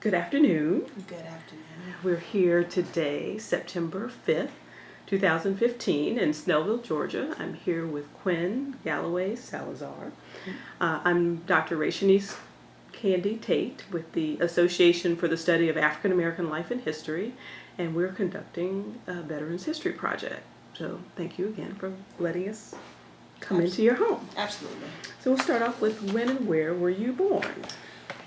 Good afternoon. Good afternoon. We're here today, September 5th, 2015, in Snellville, Georgia. I'm here with Qwynn Galloway-Salazar. I'm Dr. Rachanice Candy Tate with the Association for the Study of African American Life and History, and we're conducting a Veterans History Project. So thank you again for letting us come into your home. Absolutely. So we'll start off with when and where were you born?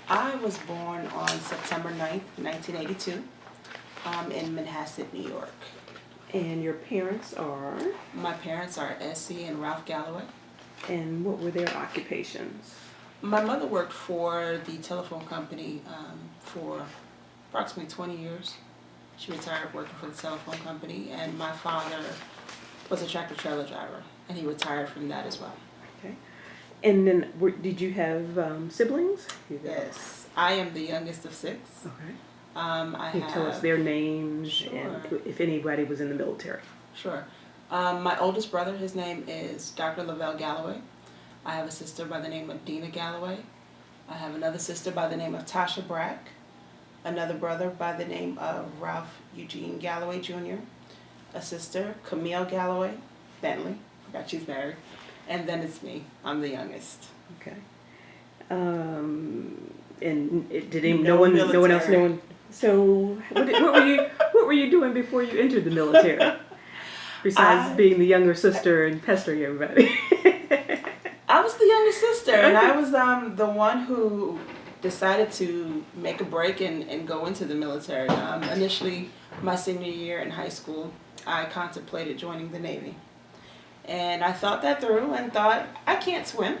I was born on September 9th, 1982, in Manhasset, New York. And your parents are? My parents are S.C. and Ralph Galloway. And what were their occupations? My mother worked for the telephone company for approximately 20 years. She retired working for the telephone company, and my father was a tractor-trailer driver, and he retired from that as well. Okay. And then, did you have siblings? Yes. I am the youngest of 6. Okay. Can you tell us their names? Sure. And if anybody was in the military? Sure. My oldest brother, his name is Dr. Lavelle Galloway. I have a sister by the name of Dina Galloway. I have another sister by the name of Tasha Bragg. Another brother by the name of Ralph Eugene Galloway Jr. A sister, Camille Galloway Bentley. Forgot she's married. And then it's me. I'm the youngest. Okay. And no one else know? So what were you doing before you entered the military? Besides being the younger sister and pestering everybody. I was the younger sister, and I was the one who decided to make a break and go into the military. Initially, my senior year in high school, I contemplated joining the Navy. And I thought that through and thought, I can't swim,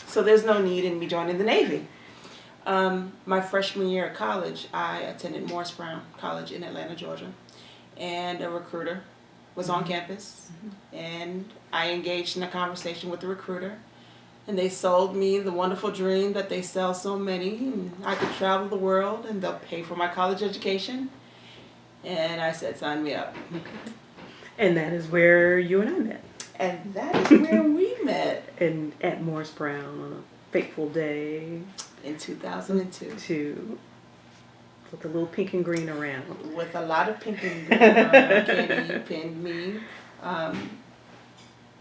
so there's no need in me joining the Navy. My freshman year at college, I attended Morris Brown College in Atlanta, Georgia, and a recruiter was on campus, and I engaged in a conversation with the recruiter, and they sold me the wonderful dream that they sell so many, and I could travel the world, and they'll pay for my college education, and I said, sign me up. Okay. And that is where you and I met. And that is where we met. And at Morris Brown on a fateful day. In 2002. With a little pink and green around. With a lot of pink and green around. Candy, you pinned me.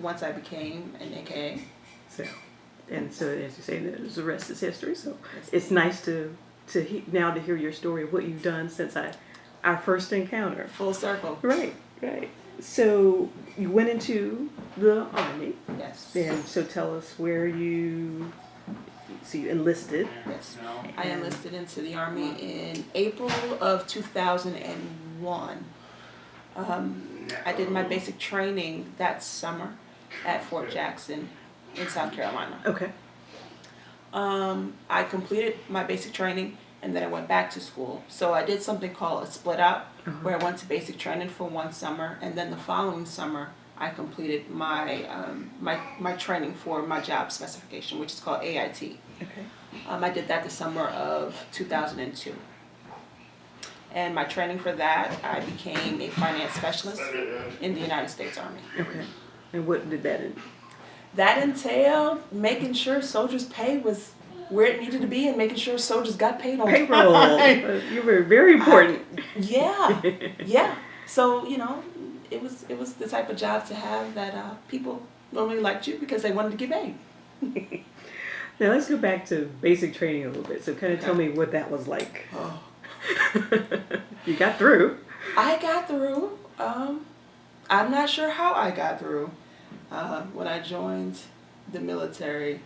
Once I became an AKA. So as you say, the rest is history. So it's nice to hear your story of what you've done since our first encounter. Full circle. Right. So you went into the Army. Yes. And so tell us where you enlisted. Yes. I enlisted into the Army in April of 2001. I did my basic training that summer at Fort Jackson in South Carolina. Okay. I completed my basic training, and then I went back to school. So I did something called a split out, where I went to basic training for one summer, and then the following summer I completed my my training for my job specification, which is called AIT. Okay. I did that the summer of 2002. And my training for that, I became a finance specialist in the United States Army. Okay. And what did that entail? That entailed making sure soldiers' pay was where it needed to be and making sure soldiers got paid on payroll. time. You were very important. Yeah. So, it was the type of job to have that people normally liked you because they wanted to get paid. Now let's go back to basic training a little bit. So kind of tell me what that was like. Oh. You got through. I got through. I'm not sure how I got through. When I joined the military,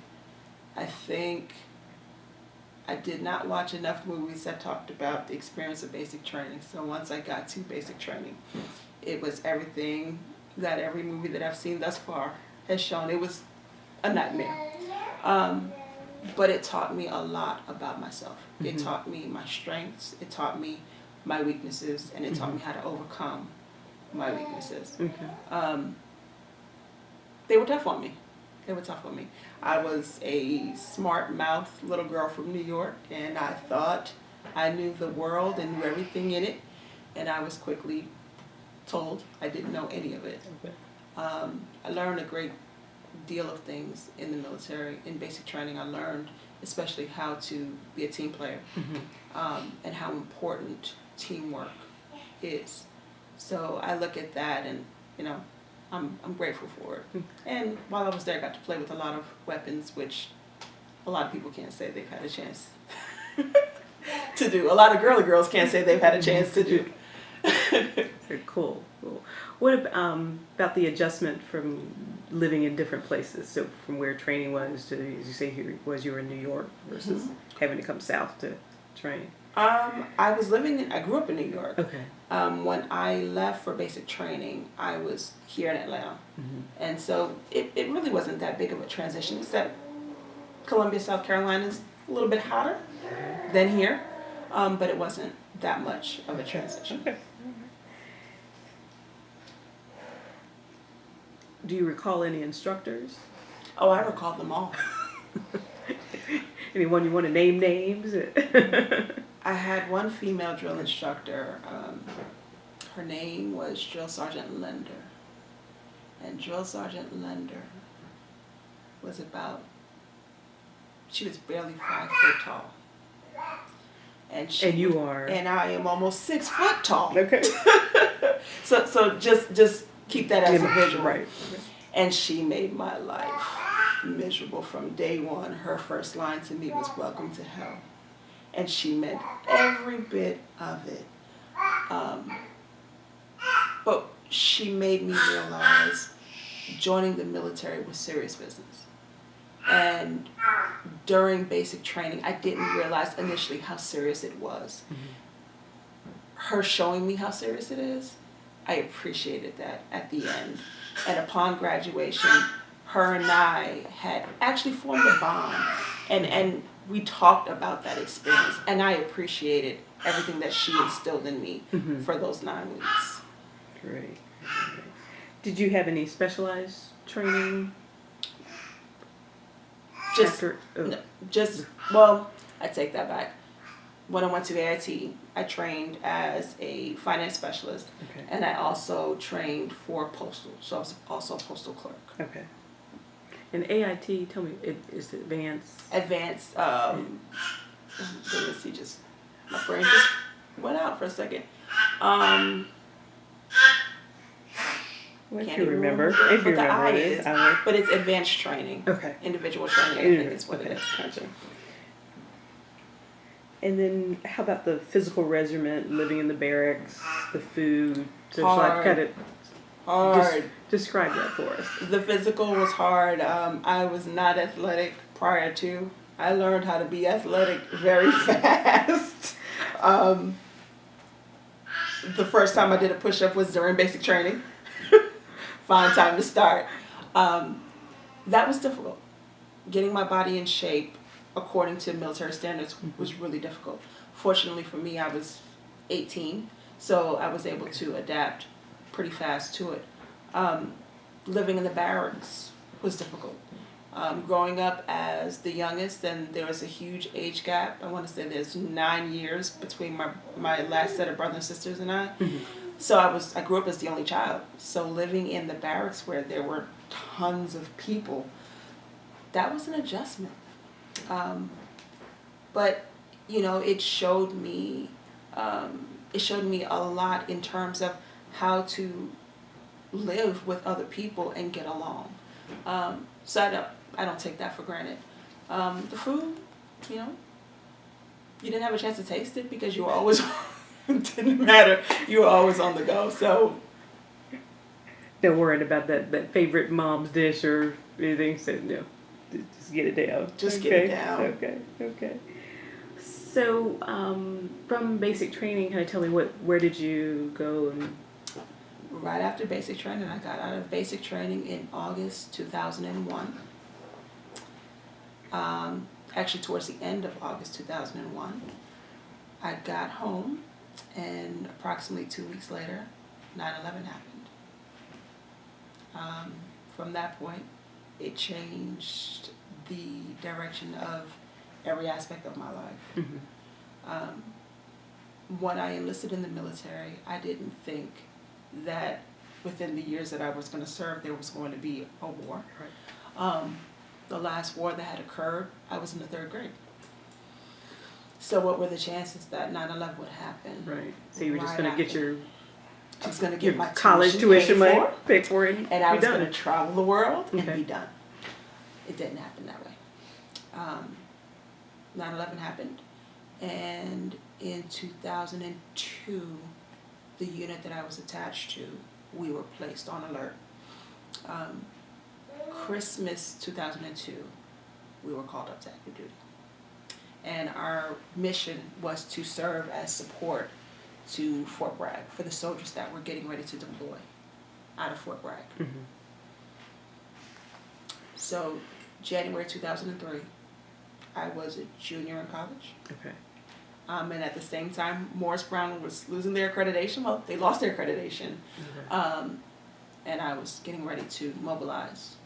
I think I did not watch enough movies that talked about the experience of basic training. So once I got to basic training, it was everything that every movie that I've seen thus far has shown. It was a nightmare. But it taught me a lot about myself. It taught me my strengths, it taught me my weaknesses, and it taught me how to overcome my weaknesses. They were tough on me. I was a smart mouth little girl from New York, and I thought I knew the world and knew everything in it, and I was quickly told I didn't know any of it. Okay. I learned a great deal of things in the military. In basic training, I learned especially how to be a team player, and how important teamwork is. So I look at that, and I'm grateful for it. And while I was there, I got to play with a lot of weapons, which a lot of people can't say they've had a chance to do. A lot of girls can't say they've had a chance to do. Cool. What about the adjustment from living in different places? So from where training was to, as you say, you were in New York versus having to come south to train. I grew up in New York. Okay. When I left for basic training, I was here in Atlanta. And so it really wasn't that big of a transition, except Columbia, South Carolina is a little bit hotter than here, but it wasn't that much of a transition. Okay. Do you recall any instructors? Oh, I recall them all. Anyone you want to name names? I had one female drill instructor. Her name was Drill Sergeant Lender. And Drill Sergeant Lender was she was barely 5 foot tall. And you are? And I am almost 6 foot tall. Okay. So just keep that as a visual. Right. And she made my life miserable from day one. Her first line to me was "Welcome to hell," and she meant every bit of it. But she made me realize joining the military was serious business. And during basic training, I didn't realize initially how serious it was. Her showing me how serious it is, I appreciated that at the end. And upon graduation, her and I had actually formed a bond. And we talked about that experience. And I appreciated everything that she instilled in me for those 9 weeks. Great. Did you have any specialized training? Well, I take that back. When I went to AIT, I trained as a finance specialist, and I also trained for postal, so I was also a postal clerk. Okay. And AIT, tell me, is it advanced? Advanced. Goodness, my brain just went out for a second. Well, if can't you even remember, what the I is, but it's advanced training. Okay. Individual training, I think is what it is. Gotcha. And then, how about the physical regimen, living in the barracks, the food? So hard. Hard. Describe that for us. The physical was hard. I was not athletic prior to. I learned how to be athletic very fast. The first time I did a push-up was during basic training. Fine time to start. That was difficult. Getting my body in shape according to military standards was really difficult. Fortunately for me, I was 18, so I was able to adapt pretty fast to it. Living in the barracks was difficult. Growing up as the youngest, and there was a huge age gap. I want to say there's 9 years between my last set of brothers and sisters and I. So I grew up as the only child. So living in the barracks where there were tons of people, that was an adjustment. But it showed me a lot in terms of how to live with other people and get along. So I don't take that for granted. The food, you didn't have a chance to taste it because you were always it didn't matter. You were always on the go. So don't worry about that favorite mom's dish or anything. So no, just get it down. Just get it down. Okay. So from basic training, kind of tell me where did you go? Right after basic training, I got out of basic training in August 2001. Actually, towards the end of August 2001, I got home, and approximately 2 weeks later, 9/11 happened. From that point, it changed the direction of every aspect of my life. When I enlisted in the military, I didn't think that within the years that I was going to serve, there was going to be a war. the last war that had occurred, I was in the 3rd grade. So what were the chances that 9/11 would happen? Right. So you were just right going to get after? your I was going to get my college tuition money paid for it, and I was done. going to travel the world and Okay. be done. It didn't happen that way. 9/11 happened, and in 2002, the unit that I was attached to, we were placed on alert. Christmas 2002, we were called up to active duty. And our mission was to serve as support to Fort Bragg for the soldiers that were getting ready to deploy out of Fort Bragg. Mm-hmm. So January 2003, I was a junior in college. Okay. And at the same time, Morris Brown was losing their accreditation. Well, they lost their accreditation. Okay. And I was getting ready to mobilize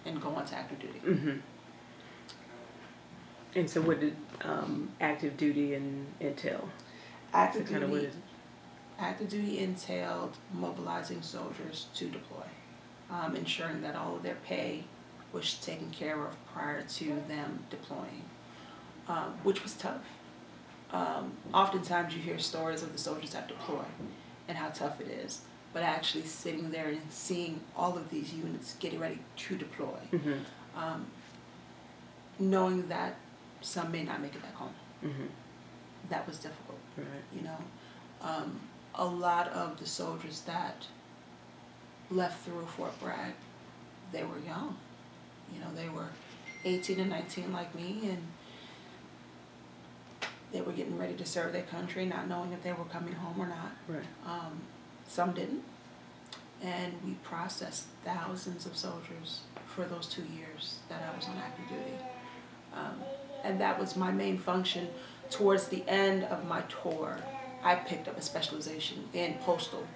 and go on to active duty. Mm-hmm. And so what did active duty entail? Active So kind of what duty, is it? active duty entailed mobilizing soldiers to deploy, ensuring that all of their pay was taken care of prior to them deploying, which was tough. Oftentimes you hear stories of the soldiers that deploy and how tough it is, but actually sitting there and seeing all of these units getting ready to deploy, Mm-hmm. Knowing that some may not make it back home, Mm-hmm. that was difficult. Right. You know, a lot of the soldiers that left through Fort Bragg, they were young. You know, they were 18 and 19 like me, and they were getting ready to serve their country, not knowing if they were coming home or not. Right. Some didn't, and we processed thousands of soldiers for those 2 years that I was on active duty. And that was my main function. Towards the end of my tour, I picked up a specialization in postal,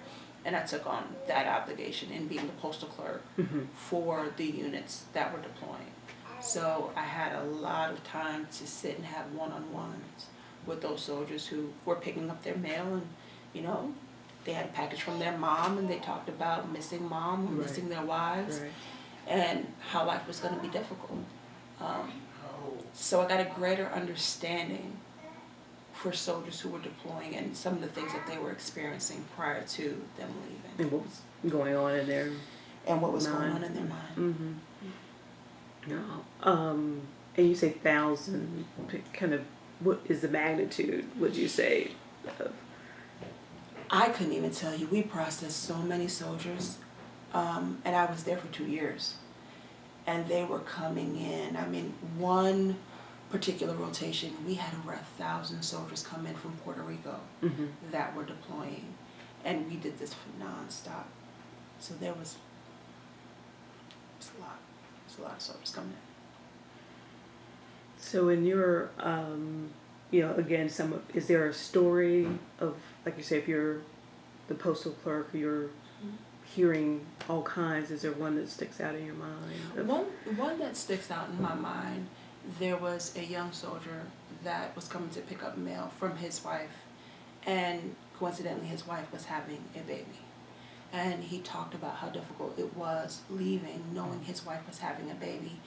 and I took on that obligation in being the postal clerk Mm-hmm. for the units that were deploying. So I had a lot of time to sit and have one-on-ones with those soldiers who were picking up their mail, and you know, they had a package from their mom, and they talked about missing mom or Right. missing their wives, Right. and how life was going to be difficult. So I got a greater understanding for soldiers who were deploying and some of the things that they were experiencing prior to them leaving. And what was going on in their And what was going mind. on in their mind. Mm-hmm. No. And you say 1,000. Kind of, what is the magnitude? Would you say? Of? I couldn't even tell you. We processed so many soldiers, and I was there for 2 years. And they were coming in. I mean, one particular rotation, we had over 1,000 soldiers come in from Puerto Rico Mm-hmm. that were deploying, and we did this for nonstop. So there was a lot. There's a lot of soldiers coming in. So in your, again, is there a story of, like you say, if you're the postal clerk, you're hearing all kinds, is there one that sticks out in your mind? One that sticks out in my mind, there was a young soldier that was coming to pick up mail from his wife, and coincidentally his wife was having a baby. And he talked about how difficult it was leaving, knowing his wife was having a baby,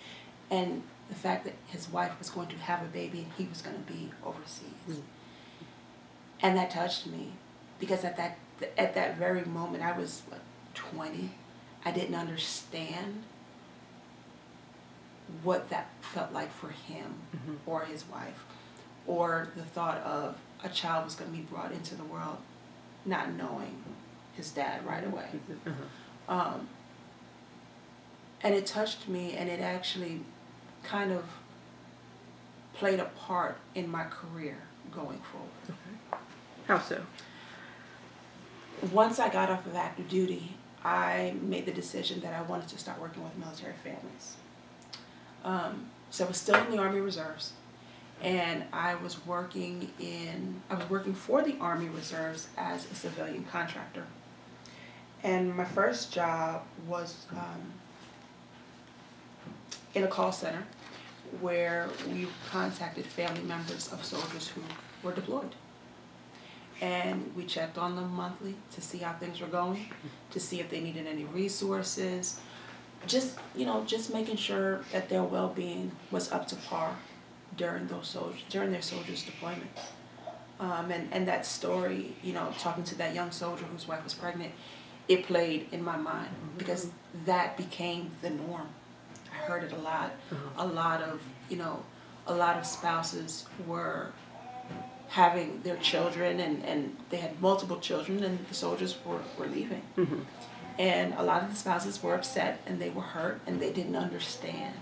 and the fact that his wife was going to have a baby and he was going to be overseas. Mm. And that touched me, because at that very moment, I was 20. I didn't understand what that felt like for him Mm-hmm. or his wife, or the thought of a child was going to be brought into the world not knowing his dad right away. Uh-huh. And it touched me, and it actually kind of played a part in my career going forward. Okay. How so? Once I got off of active duty, I made the decision that I wanted to start working with military families. So I was still in the Army Reserves, and I was working for the Army Reserves as a civilian contractor. And my first job was in a call center where we contacted family members of soldiers who were deployed. And we checked on them monthly to see how things were going, to see if they needed any resources. just making sure that their well-being was up to par during their soldiers' deployment. And that story, talking to that young soldier whose wife was pregnant, it played in my mind because that became the norm. I heard it a lot. A lot of spouses were having their children, and they had multiple children, and the soldiers were leaving. And a lot of the spouses were upset, and they were hurt, and they didn't understand.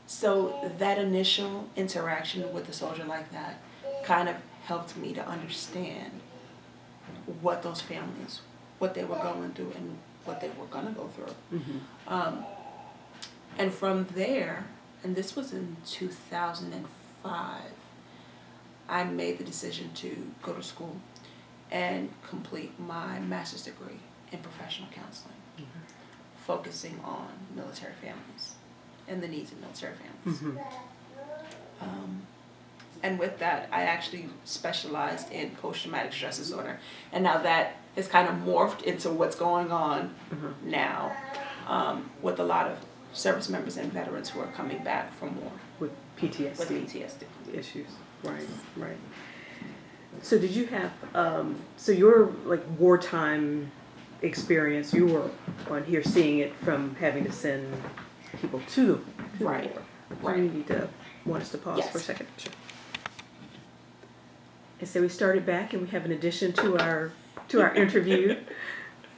So that initial interaction with a soldier like that kind of helped me to understand what those families, what they were going through and what they were going to go through. And from there, and this was in 2005, I made the decision to go to school and complete my master's degree in professional counseling, focusing on military families and the needs of military families. And with that, I actually specialized in post-traumatic stress disorder. And now that has kind of morphed into what's going on now with a lot of service members and veterans who are coming back from war. With PTSD. With PTSD. Issues. Right. So did you have, so your wartime experience, you were on here seeing it from having to send people to the war. Right. You need to want us to pause for a second. Sure. And so we started back, and we have an addition to our interview.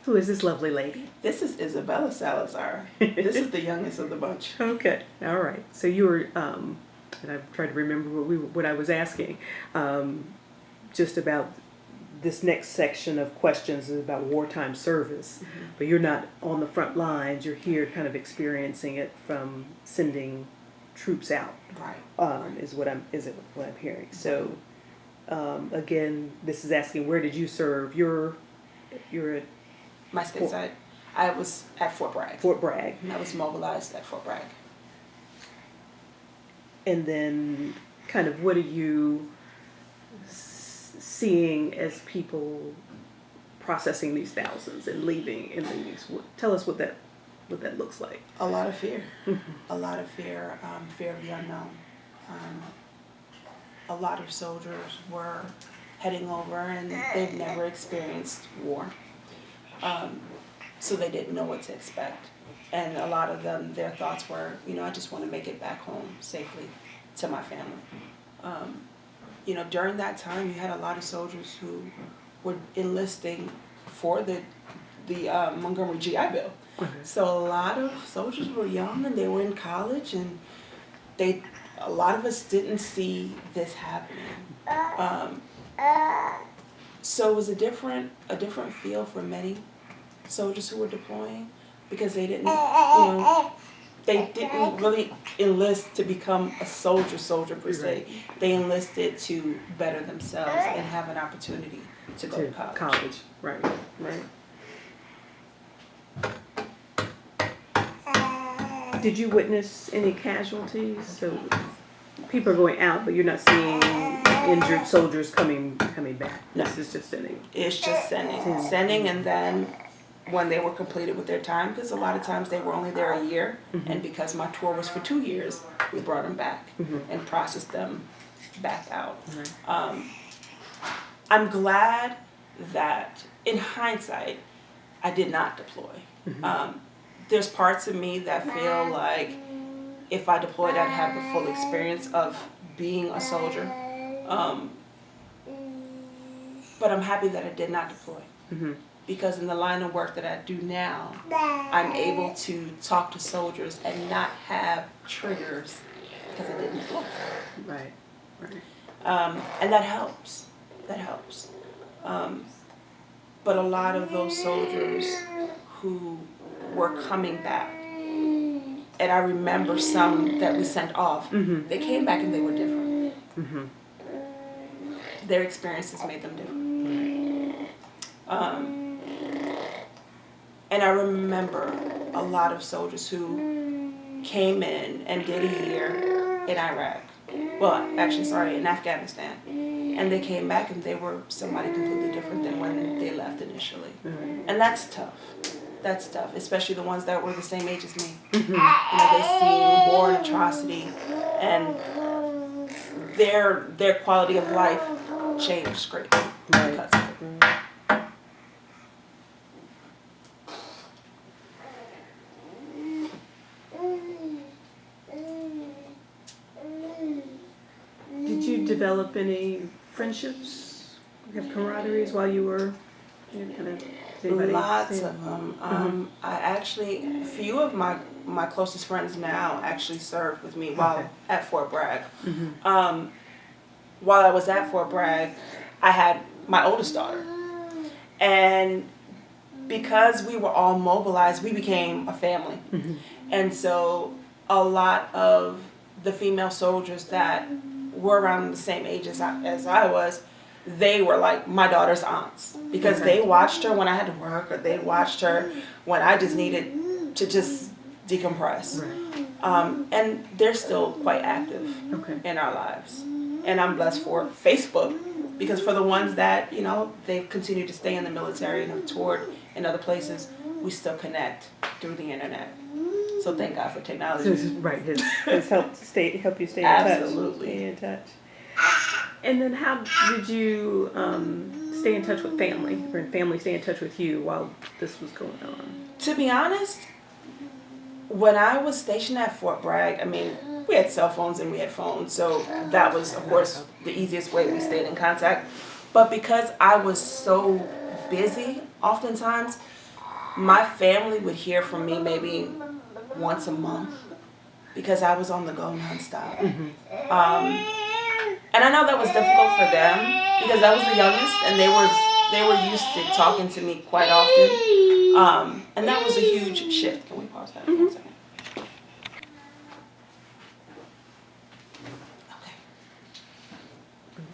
Who is this lovely lady? This is Isabella Salazar. This is the youngest of the bunch. Okay, all right. So you were, and I'm trying to remember what I was asking, just about this next section of questions is about wartime service, but you're not on the front lines. You're here, kind of experiencing it from sending troops out. Right. Is what I'm hearing. So, again, this is asking, where did you serve? You're at my stateside. I was at Fort Bragg. Fort Bragg. And I was mobilized at Fort Bragg. And then, kind of, what are you seeing as people processing these thousands and leaving in these? Tell us what that looks like. A lot of fear. A lot of fear. Fear of the unknown. A lot of soldiers were heading over and they've never experienced war. So they didn't know what to expect. And a lot of them, their thoughts were, I just want to make it back home safely to my family. During that time, you had a lot of soldiers who were enlisting for the Montgomery GI Bill. So a lot of soldiers were young and they were in college, and a lot of us didn't see this happening. So it was a different feel for many soldiers who were deploying, because they didn't really enlist to become a soldier per se. They enlisted to better themselves and have an opportunity to go to college. Right. Did you witness any casualties? So people are going out, but you're not seeing injured soldiers coming back. No. This is just sending. It's just sending, and then when they were completed with their time, because a lot of times they were only there a year, and because my tour was for 2 years, we brought them back and processed them back out. I'm glad that, in hindsight, I did not deploy. There's parts of me that feel like if I deployed, I'd have the full experience of being a soldier. But I'm happy that I did not deploy. Because in the line of work that I do now, I'm able to talk to soldiers and not have triggers because I didn't deploy. Right. And that helps. But a lot of those soldiers who were coming back, and I remember some that we sent off, they came back and they were different. Their experiences made them different. And I remember a lot of soldiers who came in and did a year in Iraq. In Afghanistan. And they came back and they were somebody completely different than when they left initially. And that's tough. That's tough, especially the ones that were the same age as me. You know, they seen war and atrocity, and their quality of life changed greatly because of it. Did you develop any friendships, have camaraderies while you were, kind of, Lots of them. I actually, a few of my closest friends now actually served with me while at Fort Bragg. While I was at Fort Bragg, I had my oldest daughter. And because we were all mobilized, we became a family. And so a lot of the female soldiers that were around the same age as I was, they were like my daughter's aunts, because they watched her when I had to work, or they watched her when I just needed to just decompress. And they're still quite active in our lives. And I'm blessed for Facebook, because for the ones that, you know, they've continued to stay in the military and have toured in other places, we still connect through the internet. So thank God for technology. Right, has helped you stay in Absolutely. touch. Stay in touch. And then how did you stay in touch with family, or family stay in touch with you while this was going on? To be honest, when I was stationed at Fort Bragg, I mean, we had cell phones and we had phones, so that was, of course, the easiest way we stayed in contact. But because I was so busy, oftentimes, my family would hear from me maybe once a month, because I was on the go nonstop. And I know that was difficult for them, because I was the youngest, and they were used to talking to me quite often. And that was a huge shift. Can we pause that for a second? Okay.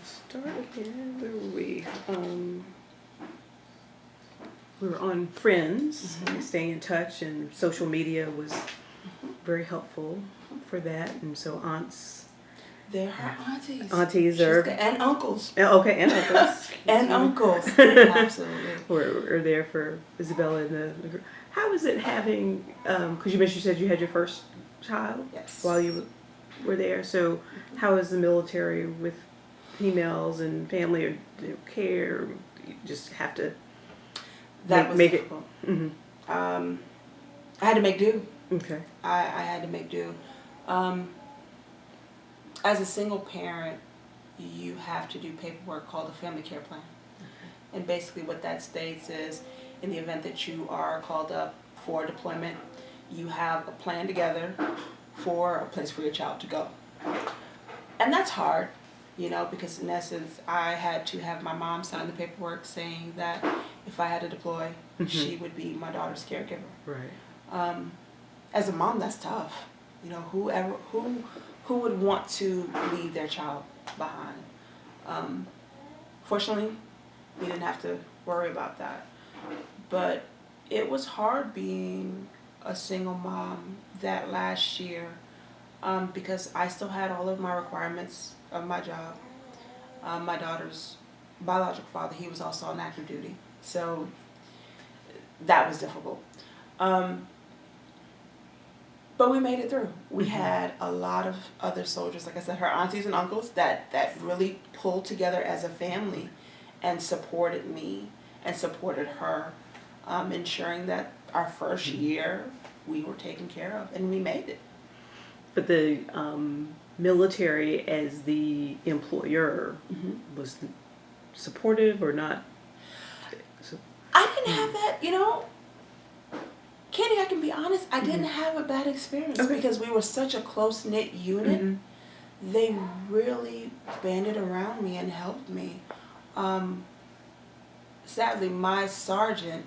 Start again. Where were we? We were on Friends, staying in touch, and social media was very helpful for that. And so aunts. They're her aunties. Aunties are. And uncles. Okay, and uncles. And uncles. Absolutely. We're there for Isabella and the group. How is it having, because you said you had your first child? Yes. While you were there. So how is the military with females and family, or care? You just have to make it. I had to make do. Okay. I had to make do. As a single parent, you have to do paperwork called a family care plan. And basically what that states is, in the event that you are called up for deployment, you have a plan together for a place for your child to go. And that's hard, you know, because in essence, I had to have my mom sign the paperwork saying that if I had to deploy, she would be my daughter's caregiver. Right. As a mom, that's tough. You know, who would want to leave their child behind? Fortunately, we didn't have to worry about that. But it was hard being a single mom that last year, because I still had all of my requirements of my job. My daughter's biological father, he was also on active duty. So that was difficult. But we made it through. We had a lot of other soldiers, like I said, her aunties and uncles that really pulled together as a family and supported me and supported her, ensuring that our first year we were taken care of, and we made it. But the military as the employer was supportive or not? I didn't have that, you know. Candy, I can be honest, I didn't have a bad experience because we were such a close-knit unit. They really banded around me and helped me. Sadly, my sergeant,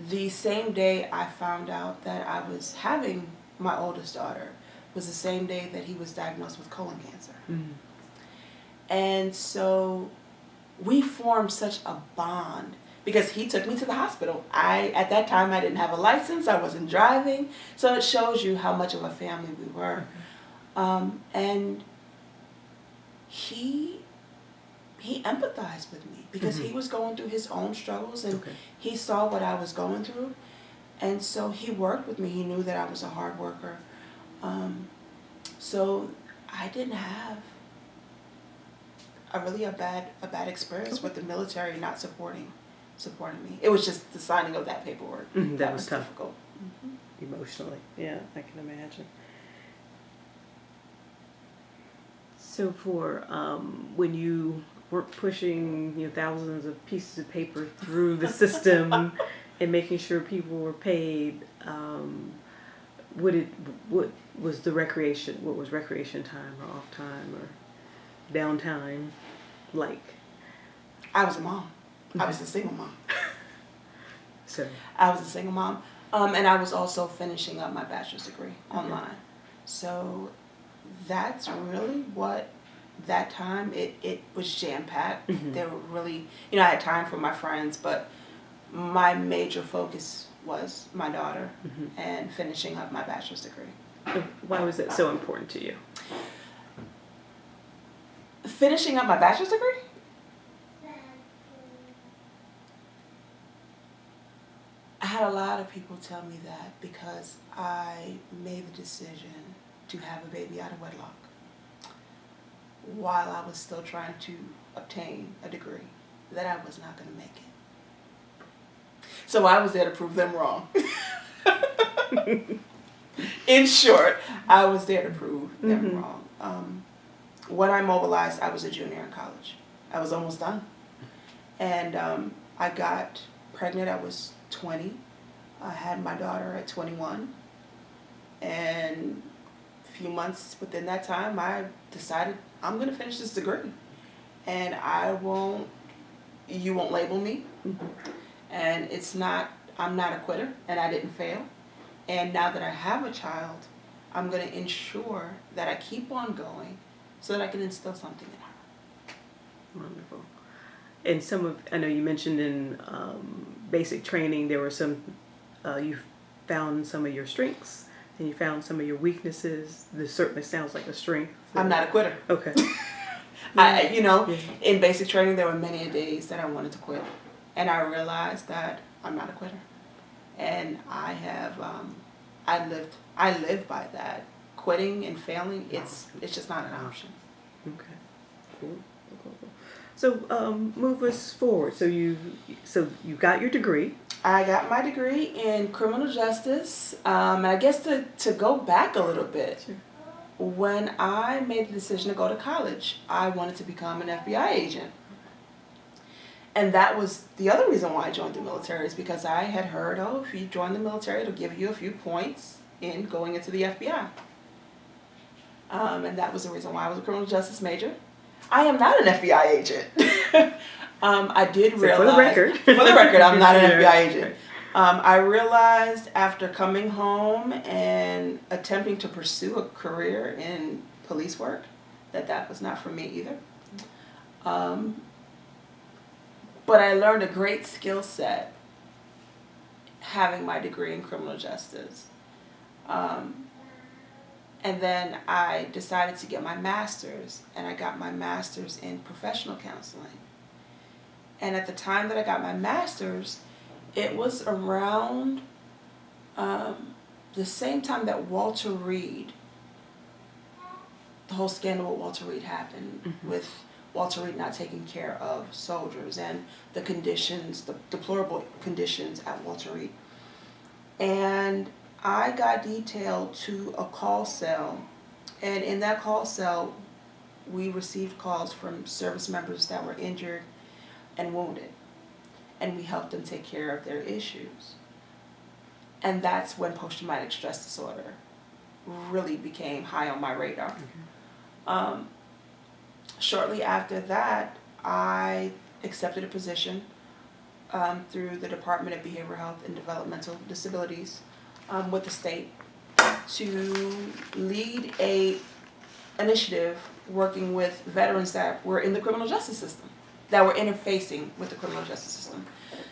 the same day I found out that I was having my oldest daughter, was the same day that he was diagnosed with colon cancer. And so we formed such a bond, because he took me to the hospital. At that time, I didn't have a license. I wasn't driving. So it shows you how much of a family we were. And he empathized with me, because he was going through his own struggles, and he saw what I was going through. And so he worked with me. He knew that I was a hard worker. So I didn't have a bad experience with the military not supporting me. It was just the signing of that paperwork That was tough. difficult. Emotionally, yeah, I can imagine. So for when you weren't pushing thousands of pieces of paper through the system and making sure people were paid, what was the recreation? What was recreation time or off time or downtime like? I was a mom. I was a single mom. So I was a single mom. And I was also finishing up my bachelor's degree online. So that's really what that time, it was jam-packed. There were really, I had time for my friends, but my major focus was my daughter and finishing up my bachelor's degree. why was that so important to you? Finishing up my bachelor's degree? I had a lot of people tell me that because I made the decision to have a baby out of wedlock while I was still trying to obtain a degree, that I was not going to make it. So I was there to prove them wrong. In short, I was there to prove them wrong. When I mobilized, I was a junior in college. I was almost done. And I got pregnant. I was 20. I had my daughter at 21. And a few months within that time, I decided I'm going to finish this degree. And you won't label me. And I'm not a quitter, and I didn't fail. And now that I have a child, I'm going to ensure that I keep on going so that I can instill something in her. Wonderful. And I know you mentioned in basic training there were some, you found some of your strengths and you found some of your weaknesses. This certainly sounds like a strength. I'm not a quitter. Okay. In basic training there were many days that I wanted to quit. And I realized that I'm not a quitter. And I have, I live by that. Quitting and failing, it's just not an option. Okay. Cool. So move us forward. So you got your degree. I got my degree in criminal justice. And I guess to go back a little bit, Sure. When I made the decision to go to college, I wanted to become an FBI agent. And that was the other reason why I joined the military, is because I had heard, if you join the military, it'll give you a few points in going into the FBI. And that was the reason why I was a criminal justice major. I am not an FBI agent. I did realize... For the record, I'm not an FBI agent. I realized after coming home and attempting to pursue a career in police work that was not for me either. But I learned a great skill set having my degree in criminal justice. And then I decided to get my master's, and I got my master's in professional counseling. And at the time that I got my master's, it was around the same time that Walter Reed, the whole scandal with Walter Reed happened, with Walter Reed not taking care of soldiers and the conditions, the deplorable conditions at Walter Reed. And I got detailed to a call cell, and in that call cell, we received calls from service members that were injured and wounded, and we helped them take care of their issues. And that's when post-traumatic stress disorder really became high on my radar. Shortly after that, I accepted a position through the Department of Behavioral Health and Developmental Disabilities with the state to lead a initiative working with veterans that were in the criminal justice system, that were interfacing with the criminal justice system.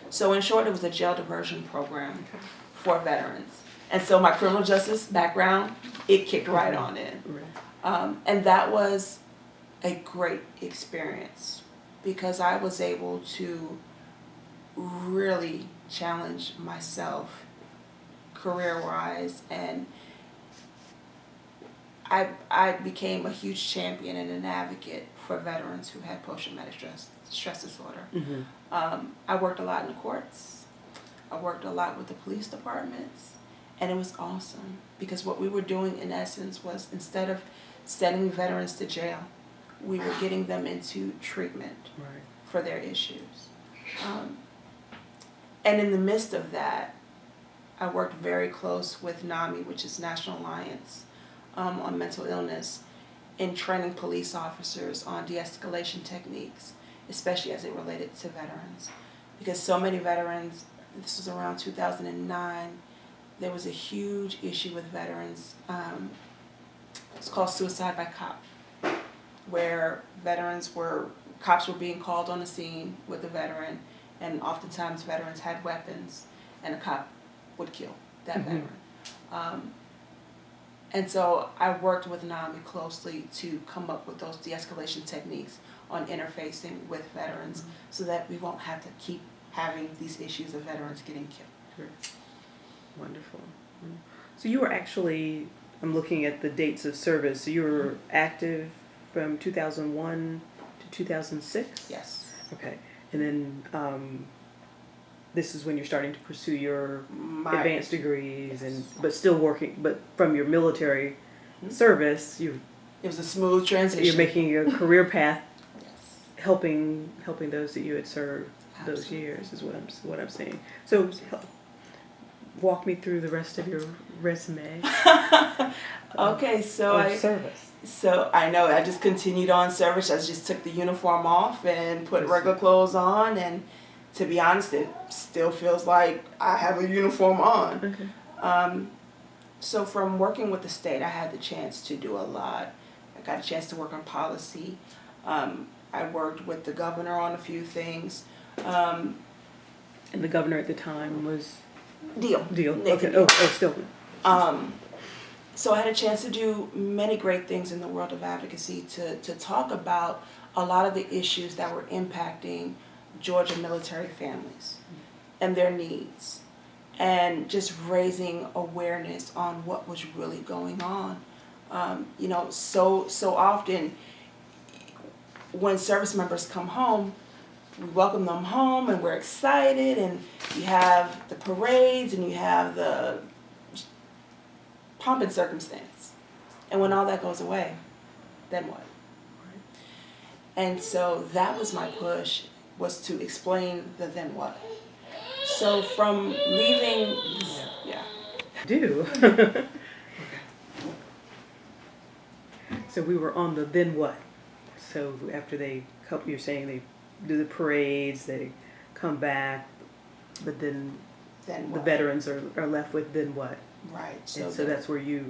So in short, it was a jail diversion program for veterans. And so my criminal justice background, it kicked right on in. And that was a great experience because I was able to really challenge myself career-wise, and I became a huge champion and an advocate for veterans who had post-traumatic stress disorder. I worked a lot in the courts. I worked a lot with the police departments, and it was awesome because what we were doing in essence was, instead of sending veterans to jail, we were getting them into treatment for their issues. And in the midst of that, I worked very close with NAMI, which is National Alliance on Mental Illness, in training police officers on de-escalation techniques, especially as it related to veterans. Because so many veterans, this was around 2009, there was a huge issue with veterans. It's called suicide by cop, where cops were being called on the scene with the veteran, and oftentimes veterans had weapons, and a cop would kill that veteran. And so I worked with NAMI closely to come up with those de-escalation techniques on interfacing with veterans so that we won't have to keep having these issues of veterans getting killed. Great. Wonderful. So you were actually, I'm looking at the dates of service, so you were active from 2001 to 2006? Yes. Okay. And then this is when you're starting to pursue your advanced degrees, but still working, but from your military service, it was a smooth transition. You're making your career path, helping those that you had served those years is what I'm saying. So walk me through the rest of your resume. Okay, service. So I know I just continued on service. I just took the uniform off and put regular clothes on, and to be honest, it still feels like I have a uniform on. Okay. So from working with the state, I had the chance to do a lot. I got a chance to work on policy. I worked with the governor on a few things. And the governor at the time was? Deal. Okay. Oh, still. So I had a chance to do many great things in the world of advocacy to talk about a lot of the issues that were impacting Georgia military families and their needs, and just raising awareness on what was really going on. So often when service members come home, we welcome them home and we're excited, and you have the parades and you have the pomp and circumstance. And when all that goes away, then what? And so that was my push, was to explain the then what. So from leaving, So we were on the then what. So after you're saying they do the parades, they come back, but then the veterans are left with then what? Right. So that's where your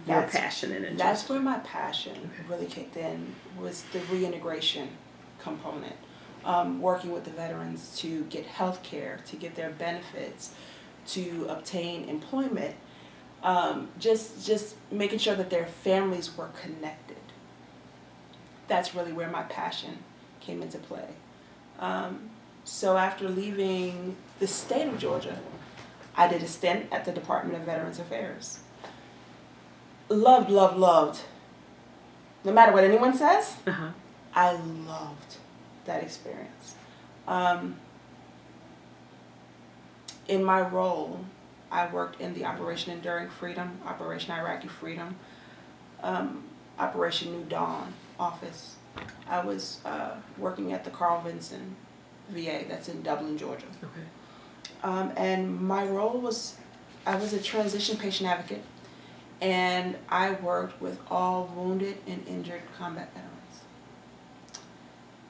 passion in it. That's where my passion really kicked in, was the reintegration component. Working with the veterans to get health care, to get their benefits, to obtain employment, just making sure that their families were connected. That's really where my passion came into play. So after leaving the state of Georgia, I did a stint at the Department of Veterans Affairs. Loved. No matter what anyone says, I loved that experience. In my role, I worked in the Operation Enduring Freedom, Operation Iraqi Freedom, Operation New Dawn office. I was working at the Carl Vinson VA, that's in Dublin, Georgia. Okay. And my role was, I was a transition patient advocate, and I worked with all wounded and injured combat veterans.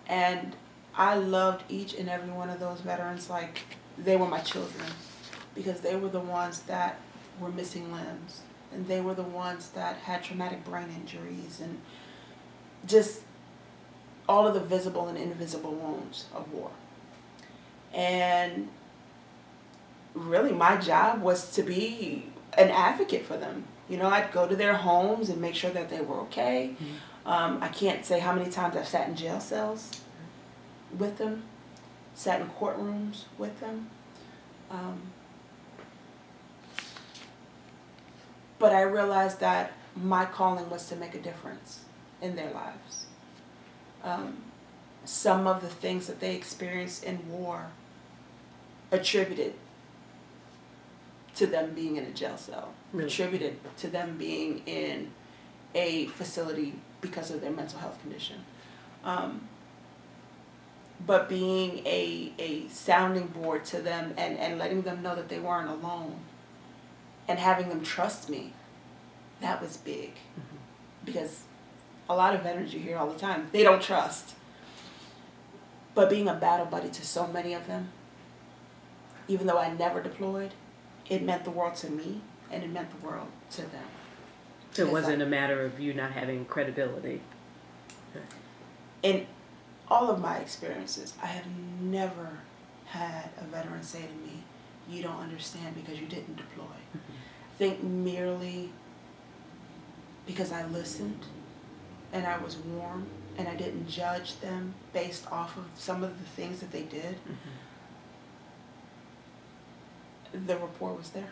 And I loved each and every one of those veterans like they were my children, because they were the ones that were missing limbs, and they were the ones that had traumatic brain injuries, and just all of the visible and invisible wounds of war. And really my job was to be an advocate for them. I'd go to their homes and make sure that they were okay. I can't say how many times I've sat in jail cells with them, sat in courtrooms with them. But I realized that my calling was to make a difference in their lives. Some of the things that they experienced in war attributed to them being in a jail cell, Really? attributed to them being in a facility because of their mental health condition. But being a sounding board to them and letting them know that they weren't alone and having them trust me, that was big. Mm-hmm. Because a lot of veterans you hear all the time, they don't trust. But being a battle buddy to so many of them, even though I never deployed, it meant the world to me and it meant the world to them. So it wasn't a matter of you not having credibility. In all of my experiences, I have never had a veteran say to me, "You don't understand because you didn't deploy." Mm-hmm. I think merely because I listened and I was warm and I didn't judge them based off of some of the things that they did, the rapport was there.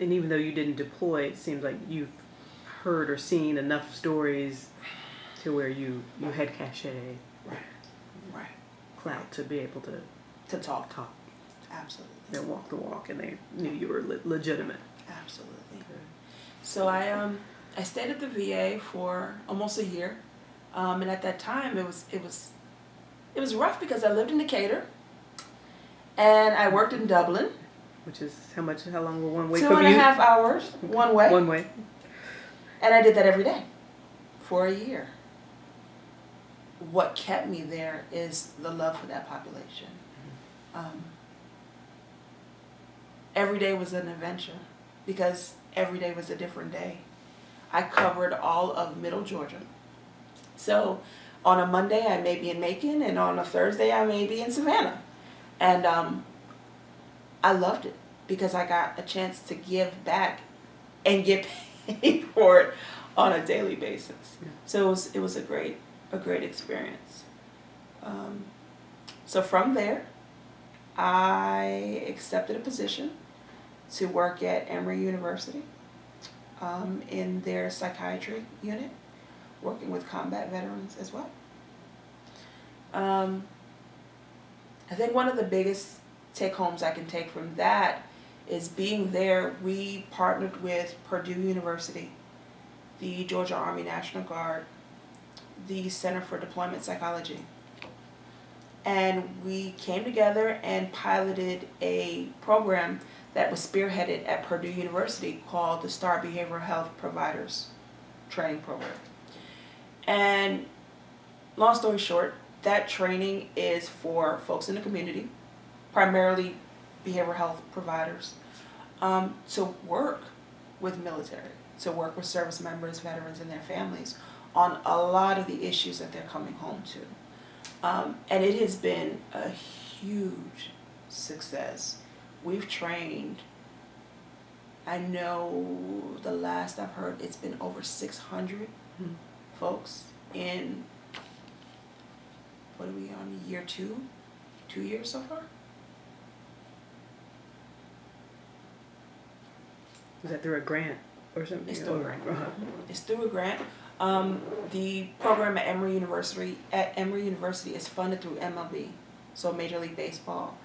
And even though you didn't deploy, it seems like you've heard or seen enough stories to where you had cachet, Right. clout to be able to talk. Absolutely. Absolutely. And walk the walk, and they knew you were legitimate. Absolutely. So I stayed at the VA for almost a year, and at that time it was rough because I lived in Decatur, and I worked in Dublin. Which is how long will one way 2.5 hours one way. One way. And I did that every day for a year. What kept me there is the love for that population. Every day was an adventure because every day was a different day. I covered all of Middle Georgia. So on a Monday I may be in Macon, and on a Thursday I may be in Savannah. And I loved it because I got a chance to give back and get paid for it on a daily basis. Yeah. So it was a great experience. So from there, I accepted a position to work at Emory University in their psychiatry unit, working with combat veterans as well. I think one of the biggest take-homes I can take from that is being there. We partnered with Purdue University, the Georgia Army National Guard, the Center for Deployment Psychology. And we came together and piloted a program that was spearheaded at Purdue University called the STAR Behavioral Health Providers Training Program. And long story short, that training is for folks in the community, primarily behavioral health providers, to work with military, to work with service members, veterans, and their families on a lot of the issues that they're coming home to. And it has been a huge success. We've trained, I know the last I've heard, it's been over 600 folks in, what are we on, year 2? 2 years so far? Was that through a grant or something? It's through a grant. Uh-huh. It's through a grant. The program at Emory University is funded through MLB, so Major League Baseball.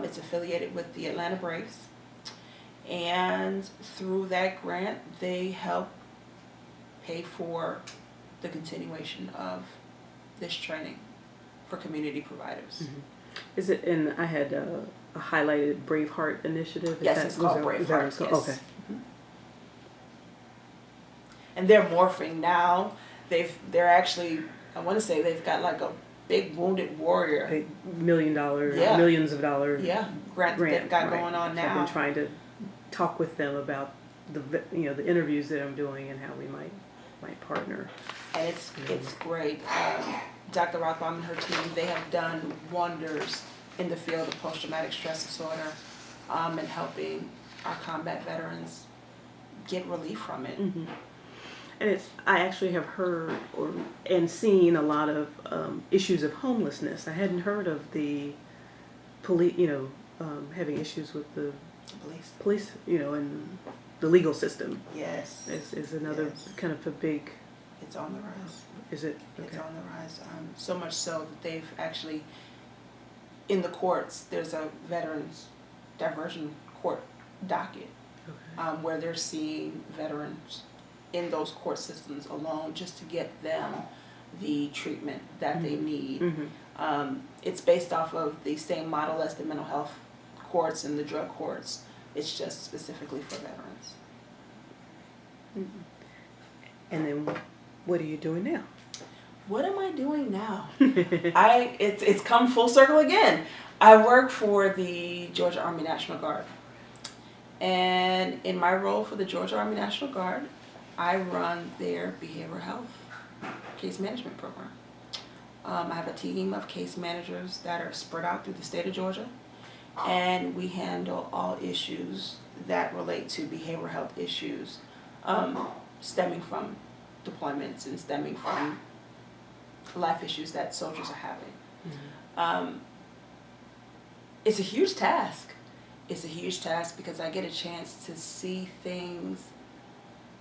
It's affiliated with the Atlanta Braves, and through that grant, they help pay for the continuation of this training for community providers. Mm-hmm. Is it? And I had a highlighted Braveheart initiative. Yes, it's called Braveheart. Yes. Okay. Mm-hmm. And they're morphing now. They're actually, I want to say they've got like a big wounded warrior. $1 million, Yeah. millions of dollars. Yeah, grant that they've got going on now. I've been trying to talk with them about the interviews that I'm doing and how we might partner. And it's great. Dr. Rothbaum and her team, they have done wonders in the field of post-traumatic stress disorder, and helping our combat veterans get relief from it. Mm-hmm. And I actually have heard and seen a lot of issues of homelessness. I hadn't heard of the police, having issues with the Police. police, and the legal system Yes. is another Yes. kind of a big. It's on the rise. Is it? Okay. It's on the rise. So much so that they've actually, in the courts, there's a veterans diversion court docket where they're seeing veterans in those court systems alone just to get them the treatment that they need. It's based off of the same model as the mental health courts and the drug courts. It's just specifically for veterans. And then what are you doing now? What am I doing now? It's come full circle again. I work for the Georgia Army National Guard. And in my role for the Georgia Army National Guard, I run their behavioral health case management program. I have a team of case managers that are spread out through the state of Georgia, and we handle all issues that relate to behavioral health issues stemming from deployments and stemming from life issues that soldiers are having. It's a huge task. It's a huge task because I get a chance to see things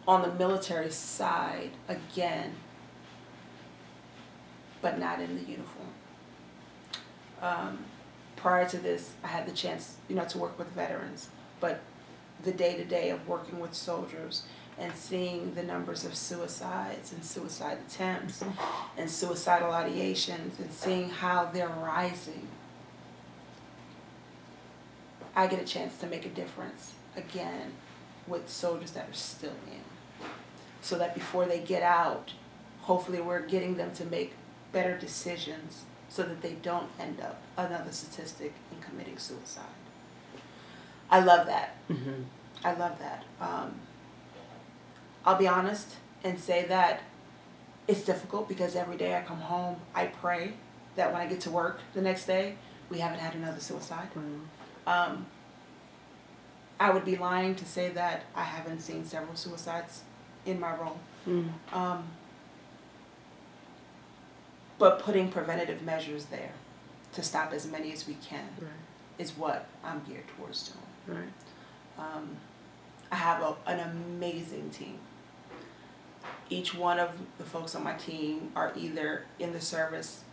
on the military side again, but not in the uniform. Prior to this, I had the chance, to work with veterans, but the day-to-day of working with soldiers and seeing the numbers of suicides and suicide attempts and suicidal ideations and seeing how they're rising, I get a chance to make a difference again with soldiers that are still in. So that before they get out, hopefully we're getting them to make better decisions so that they don't end up another statistic in committing suicide. I love that. I love that. I'll be honest and say that it's difficult because every day I come home, I pray that when I get to work the next day, we haven't had another suicide. I would be lying to say that I haven't seen several suicides in my role. But putting preventative measures there to stop as many as we can is what I'm geared towards doing. I have an amazing team. Each one of the folks on my team are either in the service,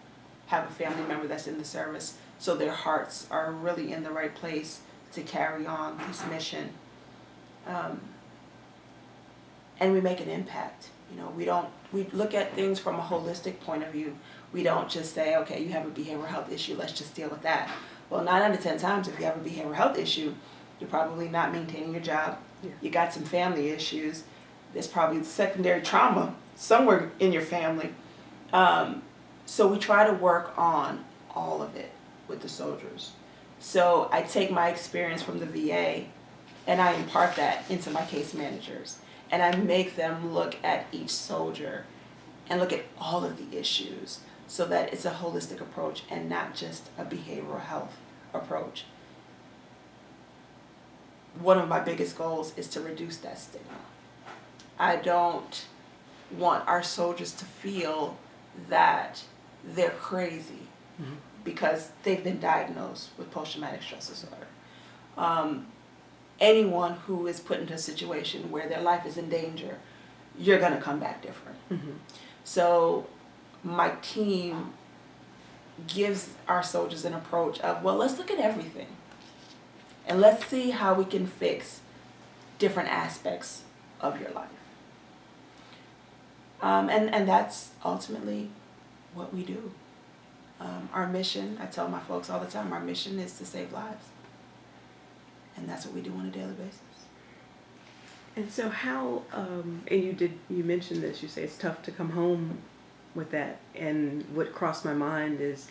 have a family member that's in the service, so their hearts are really in the right place to carry on this mission. And we make an impact. We look at things from a holistic point of view. We don't just say, okay, you have a behavioral health issue, let's just deal with that. Well, 9 out of 10 times, if you have a behavioral health issue, you're probably not maintaining your job. You got some family issues. There's probably secondary trauma somewhere in your family. So we try to work on all of it with the soldiers. So I take my experience from the VA and I impart that into my case managers. And I make them look at each soldier and look at all of the issues so that it's a holistic approach and not just a behavioral health approach. One of my biggest goals is to reduce that stigma. I don't want our soldiers to feel that they're crazy because they've been diagnosed with post-traumatic stress disorder. Anyone who is put into a situation where their life is in danger, you're going to come back different. So my team gives our soldiers an approach of, well, let's look at everything. And let's see how we can fix different aspects of your life. And that's ultimately what we do. Our mission, I tell my folks all the time, our mission is to save lives. And that's what we do on a daily basis. And so how, and you mentioned this, you say it's tough to come home with that. And what crossed my mind is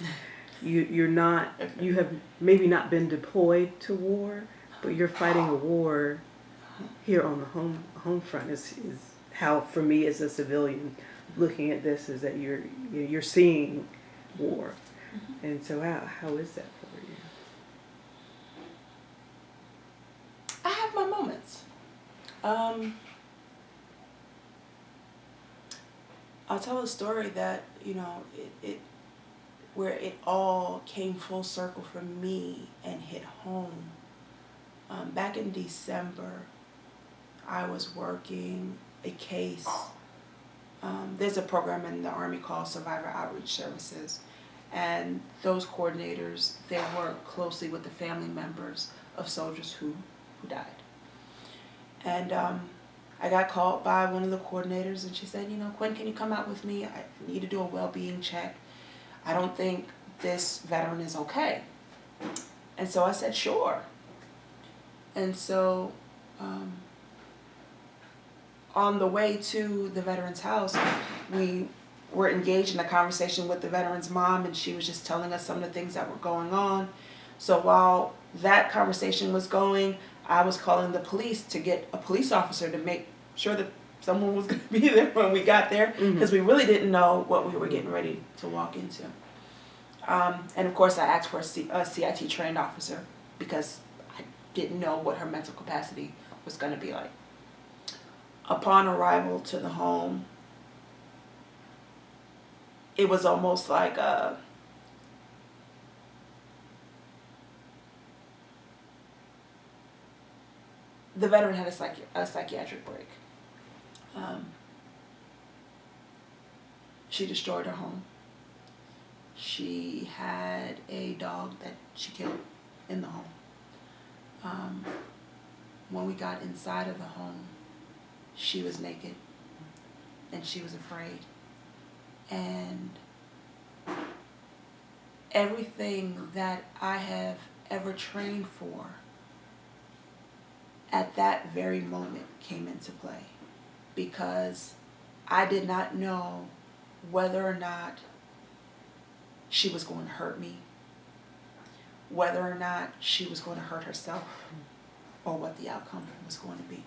you have maybe not been deployed to war, but you're fighting a war here on the home front is how, for me as a civilian, looking at this is that you're seeing war. And so how is that for you? I have my moments. I'll tell a story that, where it all came full circle for me and hit home. Back in December, I was working a case. There's a program in the Army called Survivor Outreach Services, and those coordinators, they work closely with the family members of soldiers who died. And I got called by one of the coordinators, and she said, Qwynn, can you come out with me? I need to do a well-being check. I don't think this veteran is okay. And so I said, sure. And so on the way to the veteran's house, we were engaged in a conversation with the veteran's mom, and she was just telling us some of the things that were going on. So while that conversation was going, I was calling the police to get a police officer to make sure that someone was going to be there when we got there, because we really didn't know what we were getting ready to walk into. And of course I asked for a CIT trained officer because I didn't know what her mental capacity was going to be like. Upon arrival to the home, it was almost like the veteran had a psychiatric break. She destroyed her home. She had a dog that she killed in the home. When we got inside of the home, she was naked and she was afraid. And everything that I have ever trained for at that very moment came into play, because I did not know whether or not she was going to hurt me, whether or not she was going to hurt herself, or what the outcome was going to be.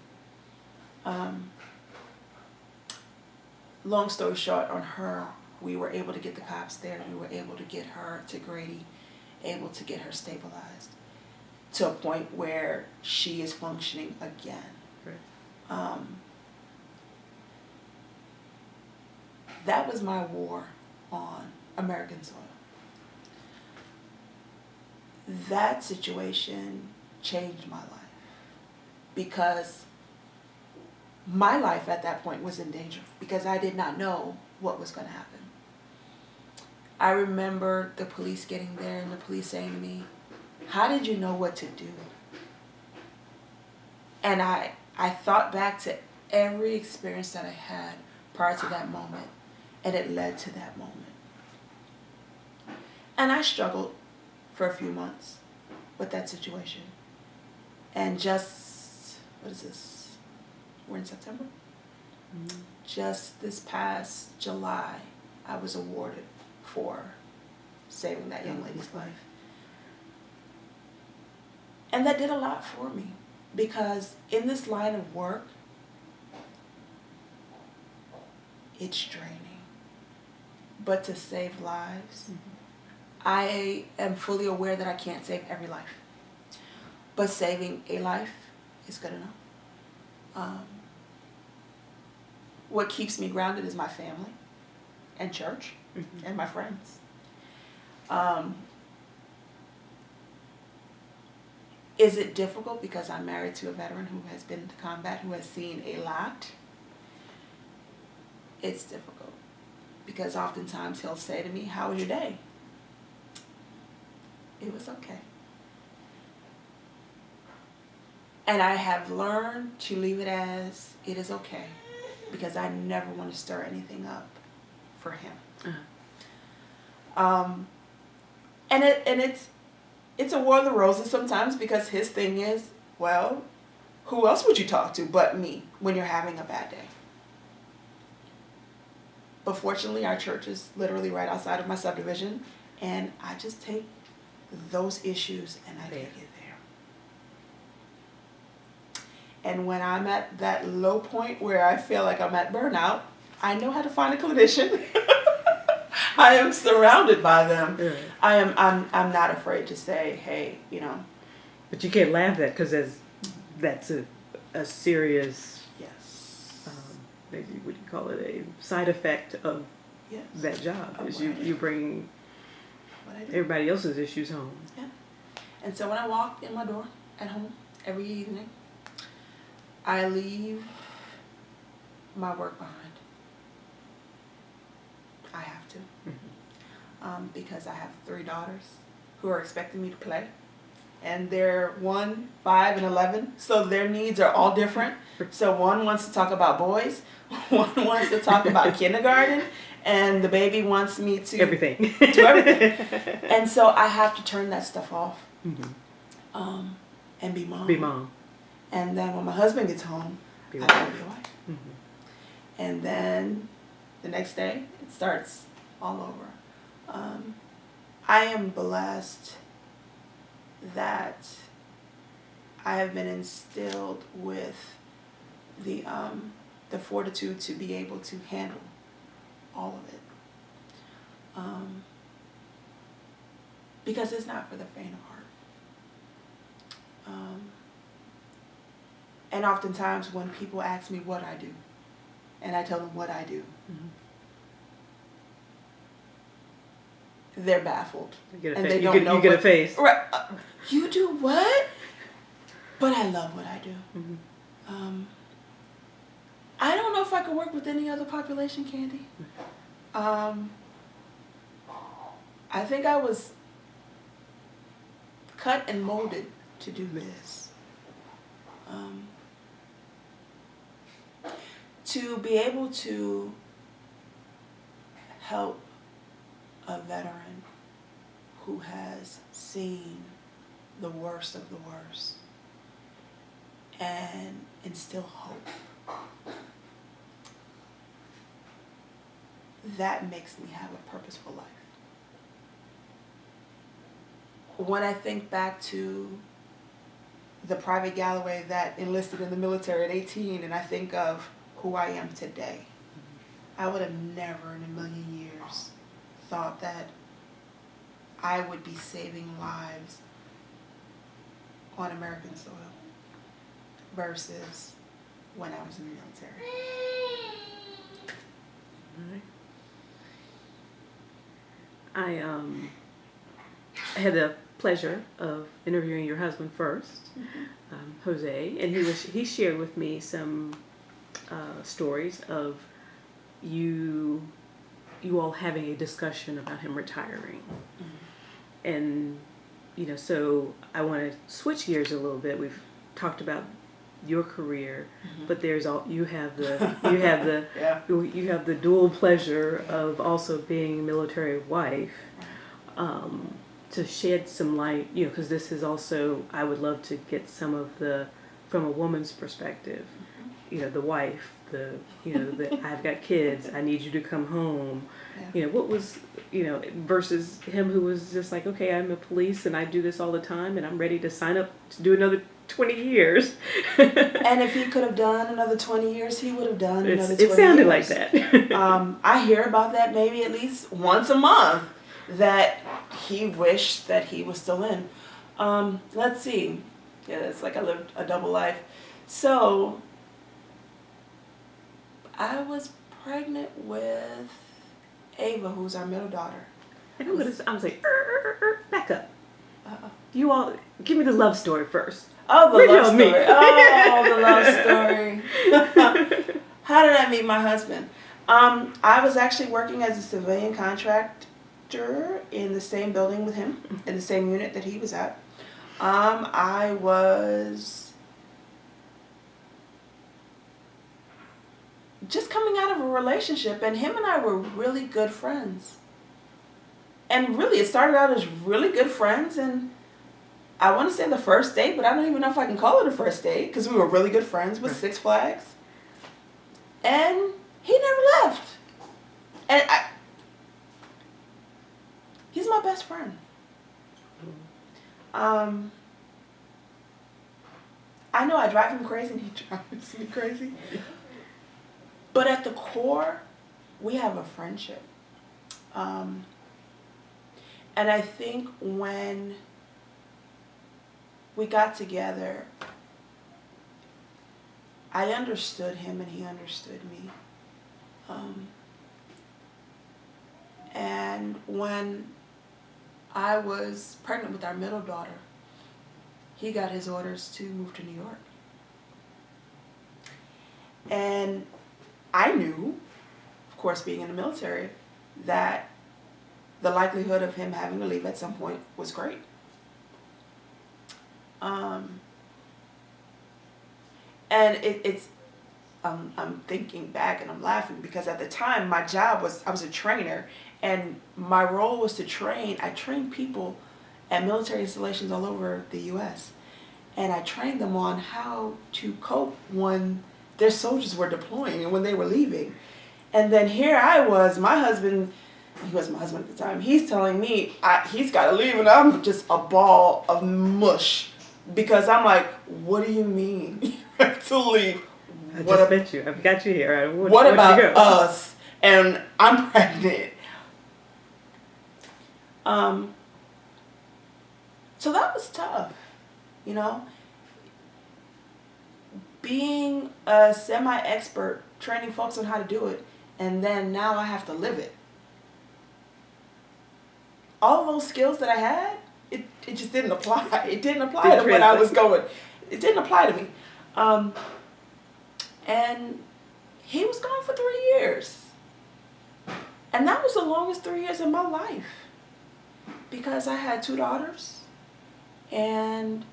Long story short, on her, we were able to get the cops there. We were able to get her to Grady, able to get her stabilized to a point where she is functioning again. Right. That was my war on American soil. That situation changed my life, because my life at that point was in danger, because I did not know what was going to happen. I remember the police getting there and the police saying to me, "How did you know what to do?" And I thought back to every experience that I had prior to that moment, and it led to that moment. And I struggled for a few months with that situation. And just, what is this? We're in September? Mm-hmm. Just this past July, I was awarded for saving that young lady's life. And that did a lot for me, because in this line of work, it's draining. But to save lives, I am fully aware that I can't save every life. But saving a life is good enough. What keeps me grounded is my family and church and my friends. Is it difficult because I'm married to a veteran who has been to combat, who has seen a lot? It's difficult, because oftentimes he'll say to me, "How was your day?" It was okay. And I have learned to leave it as it is okay, because I never want to stir anything up for him. And it's a war of the roses sometimes, because his thing is, well, who else would you talk to but me when you're having a bad day? But fortunately, our church is literally right outside of my subdivision, and I just take those issues and I take it there. And when I'm at that low point where I feel like I'm at burnout, I know how to find a clinician. I am surrounded by them. Yeah. I'm not afraid to say, hey, But you can't laugh at, because that's a serious, yes, maybe what do you call it, a side effect of that job, is you bring everybody else's issues home. Yeah. And so when I walk in my door at home every evening, I leave my work behind. I have to. Because I have 3 daughters who are expecting me to play. And they're 1, 5, and 11, so their needs are all different. So one wants to talk about boys, one wants to talk about kindergarten, and the baby wants me to Everything. do everything. And so I have to turn that stuff off, and be mom. Be mom. And then when my husband gets home, I gotta be a wife. And then the next day, it starts all over. I am blessed that I have been instilled with the fortitude to be able to handle all of it. Because it's not for the faint of heart. And oftentimes when people ask me what I do, and I tell them what I do, they're baffled. And they don't know. You get a face. Right. You do what? But I love what I do. I don't know if I could work with any other population, Candy. I think I was cut and molded to do this. To be able to help a veteran who has seen the worst of the worst and instill hope. That makes me have a purposeful life. When I think back to the Private Galloway that enlisted in the military at 18, and I think of who I am today, I would have never in a million years thought that I would be saving lives on American soil versus when I was in the military. I had the pleasure of interviewing your husband first, Jose, and he shared with me some stories of you all having a discussion about him retiring. And so I want to switch gears a little bit. We've talked about your career, but there's you have the you have the dual pleasure of also being a military wife. To shed some light, because this is also, I would love to get some of from a woman's perspective, the wife, I've got kids, I need you to come home. What was, versus him who was just like, okay, I'm a police and I do this all the time and I'm ready to sign up to do another 20 years. And if he could have done another 20 years, he would have done another 20 years. It sounded like that. I hear about that maybe at least once a month, that he wished that he was still in. Let's see. Yeah, it's like I lived a double life. So, I was pregnant with Ava, who's our middle daughter. I was like, back up. You all, give me the love story first. Oh, the love story. Oh, the love story. How did I meet my husband? I was actually working as a civilian contractor in the same building with him, in the same unit that he was at. I was just coming out of a relationship, and him and I were really good friends. And really, it started out as really good friends, and I want to say the first date, but I don't even know if I can call it a first date, because we were really good friends with Six Flags. And he never left. And he's my best friend. I know I drive him crazy and he drives me crazy. But at the core, we have a friendship. And I think when we got together, I understood him and he understood me. And when I was pregnant with our middle daughter, he got his orders to move to New York. And I knew, of course, being in the military, that the likelihood of him having to leave at some point was great. And I'm thinking back and I'm laughing because at the time my job was, I was a trainer, and my role was to I trained people at military installations all over the U.S. And I trained them on how to cope when their soldiers were deploying and when they were leaving. And then here I was, my husband, he was my husband at the time, he's telling me he's got to leave, and I'm just a ball of mush because I'm like, what do you mean to leave? I just met you. I've got you here. What about us? And I'm pregnant. So that was tough, you know. Being a semi-expert, training folks on how to do it, and then now I have to live it. All those skills that I had, it just didn't apply. It didn't apply to what I was going. It didn't apply to me. And he was gone for 3 years. And that was the longest 3 years of my life. Because I had 2 daughters. And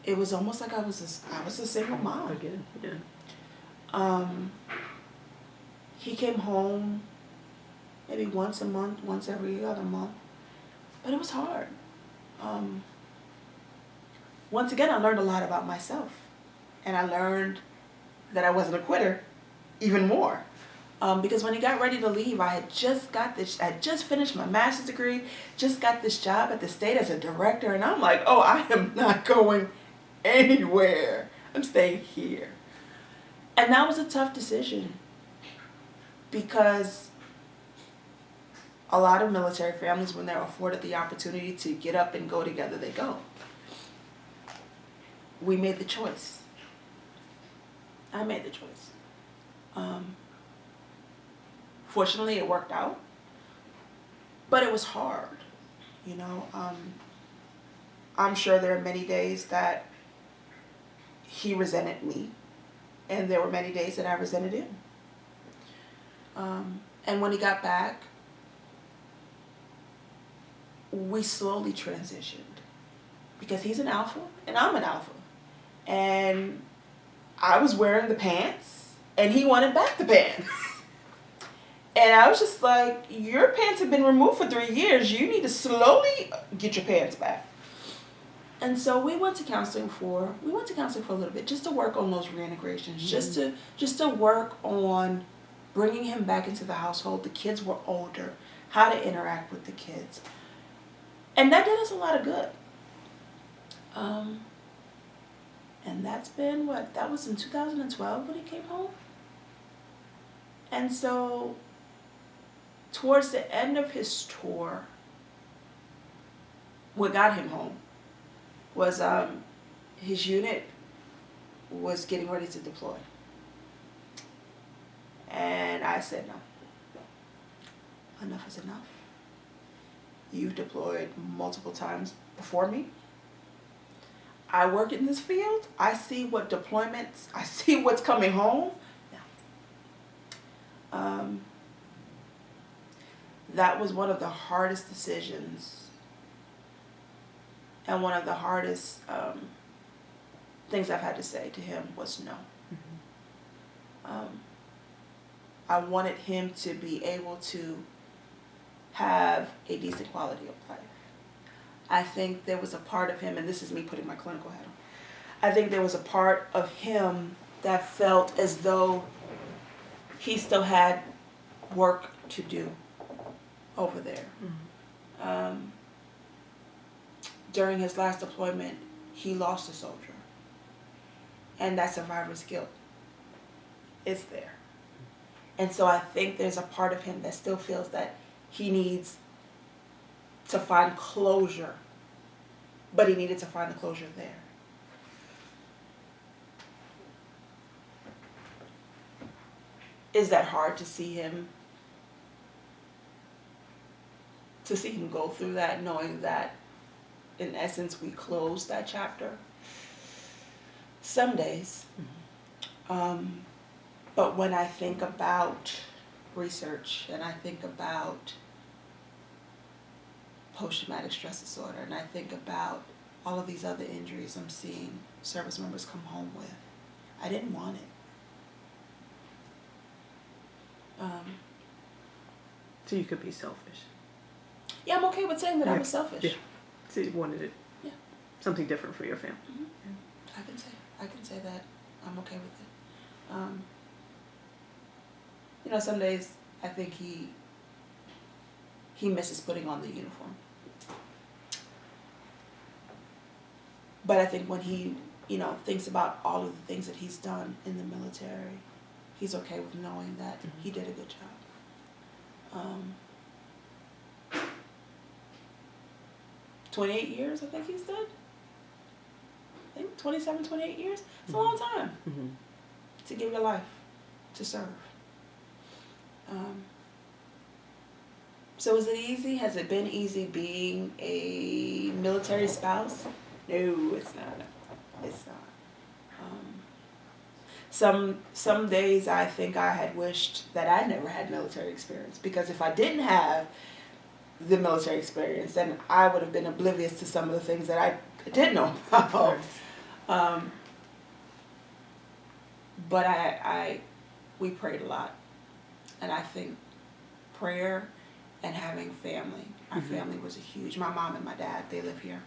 it was almost like I was a single mom. Again, yeah. He came home maybe once a month, once every other month. But it was hard. Once again, I learned a lot about myself. And I learned that I wasn't a quitter even more. Because when he got ready to leave, I had just finished my master's degree, just got this job at the state as a director, and I'm like, oh, I am not going anywhere. I'm staying here. And that was a tough decision because a lot of military families, when they're afforded the opportunity to get up and go together, they go. We made the choice. I made the choice. Fortunately, it worked out, but it was hard, you know. I'm sure there are many days that he resented me, and there were many days that I resented him. And when he got back, we slowly transitioned because he's an alpha and I'm an alpha. And I was wearing the pants and he wanted back the pants. And I was just like, your pants have been removed for 3 years. You need to slowly get your pants back. And so we went to counseling for a little bit just to work on those reintegrations, just to work on bringing him back into the household. The kids were older, how to interact with the kids. And that did us a lot of good. And that's been that was in 2012 when he came home. And so towards the end of his tour, what got him home was his unit was getting ready to deploy. And I said, no, enough is enough. You've deployed multiple times before me. I work in this field. I see what deployments, I see what's coming home. No. That was one of the hardest decisions and one of the hardest things I've had to say to him was no. Mm-hmm. I wanted him to be able to have a decent quality of life. I think there was a part of him, and this is me putting my clinical hat on, I think there was a part of him that felt as though he still had work to do over there. Mm-hmm. During his last deployment, he lost a soldier. And that survivor's guilt is there. And so I think there's a part of him that still feels that he needs to find closure, but he needed to find the closure there. Is that hard to see him go through that, knowing that in essence we closed that chapter? Some days. But when I think about research and I think about post-traumatic stress disorder and I think about all of these other injuries I'm seeing service members come home with, I didn't want it. So you could be selfish. Yeah, I'm okay with saying that I was selfish. Yeah. So you wanted it. Yeah. Something different for your family. Mm-hmm. Yeah. I can say that I'm okay with it. You know, some days I think he misses putting on the uniform. But I think when he, you know, thinks about all of the things that he's done in the military, he's okay with knowing that he did a good job. 28 years, I think he's done. I think 27, 28 years. It's a long time to give your life to serve. So is it easy? Has it been easy being a military spouse? No, it's not. It's not. Some days I think I had wished that I never had military experience, because if I didn't have the military experience, then I would have been oblivious to some of the things that I did know about. But we prayed a lot, and I think prayer and having family. Our family was a huge. My mom and my dad, they live here,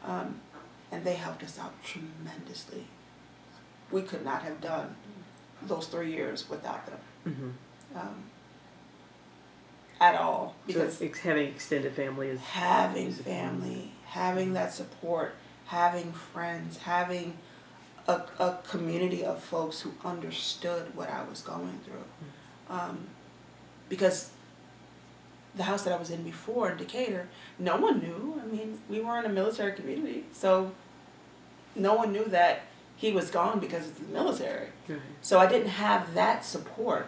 and they helped us out tremendously. We could not have done those 3 years without them. At all. Because so having extended family is having family, having that support, having friends, having a community of folks who understood what I was going through. Because the house that I was in before in Decatur, no one knew. I mean, we were in a military community, so no one knew that he was gone because of the military. So I didn't have that support.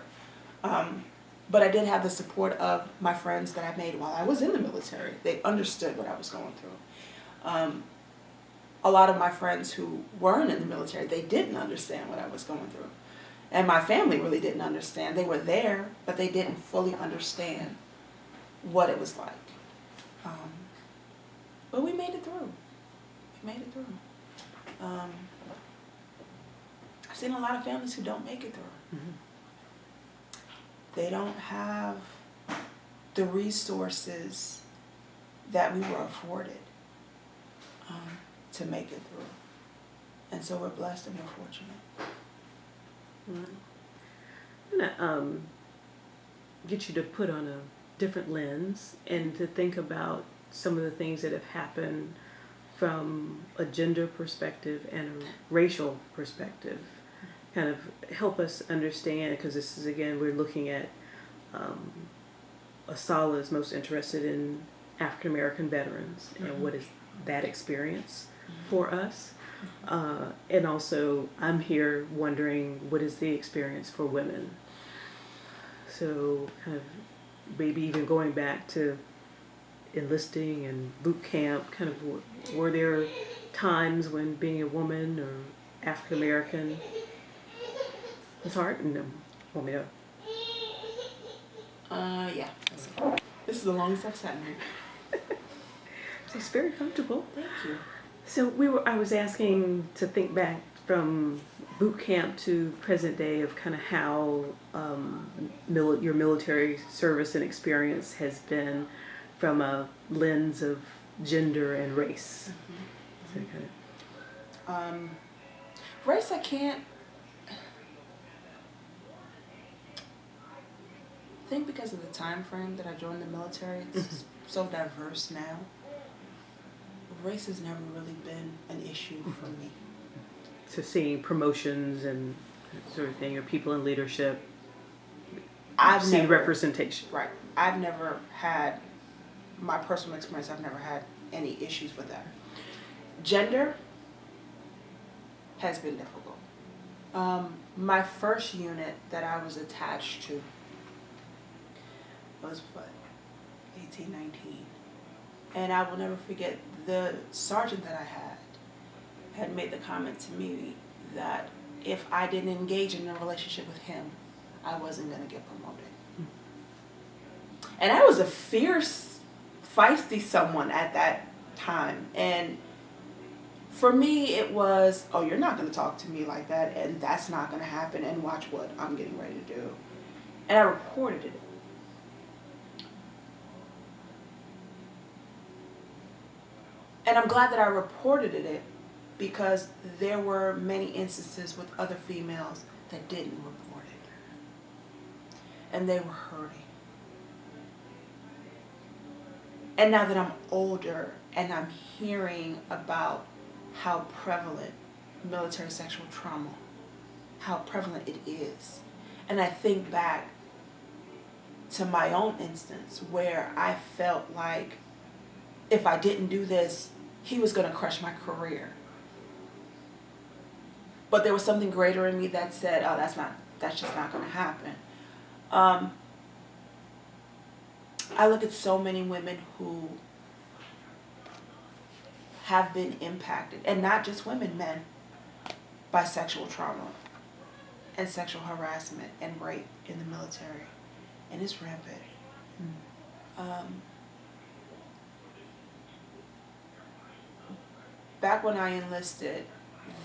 But I did have the support of my friends that I made while I was in the military. They understood what I was going through. A lot of my friends who weren't in the military, they didn't understand what I was going through. And my family really didn't understand. They were there, but they didn't fully understand what it was like. But we made it through. I've seen a lot of families who don't make it through. They don't have the resources that we were afforded to make it through. And so we're blessed and we're fortunate. I'm going to get you to put on a different lens and to think about some of the things that have happened from a gender perspective and a racial perspective. Kind of help us understand, because this is, again, we're looking at Asala is most interested in African American veterans and what is that experience for us. And also I'm here wondering what is the experience for women. So kind of maybe even going back to enlisting and boot camp, kind of were there times when being a woman or African American was hard? And want me to? Yeah. This is the longest I've sat in here. So it's very comfortable. Thank you. So I was asking to think back from boot camp to present day of kind of how your military service and experience has been from a lens of gender and race. So kind of, race, I can't. I think because of the time frame that I joined the military, it's so diverse now. Race has never really been an issue for me. So seeing promotions and that sort of thing, or people in leadership, I've seen never, representation. Right. I've never had, my personal experience, I've never had any issues with that. Gender has been difficult. My first unit that I was attached to was 18, 19. And I will never forget, the sergeant that I had made the comment to me that if I didn't engage in a relationship with him, I wasn't going to get promoted. And I was a fierce, feisty someone at that time. And for me, it was, oh, you're not going to talk to me like that, and that's not going to happen, and watch what I'm getting ready to do. And I reported it. And I'm glad that I reported it because there were many instances with other females that didn't report it. And they were hurting. And now that I'm older and I'm hearing about how prevalent military sexual trauma, how prevalent it is, and I think back to my own instance where I felt like if I didn't do this, he was going to crush my career. But there was something greater in me that said, oh, that's just not going to happen. I look at so many women who have been impacted, and not just women, men, by sexual trauma and sexual harassment and rape in the military. And it's rampant. Back when I enlisted,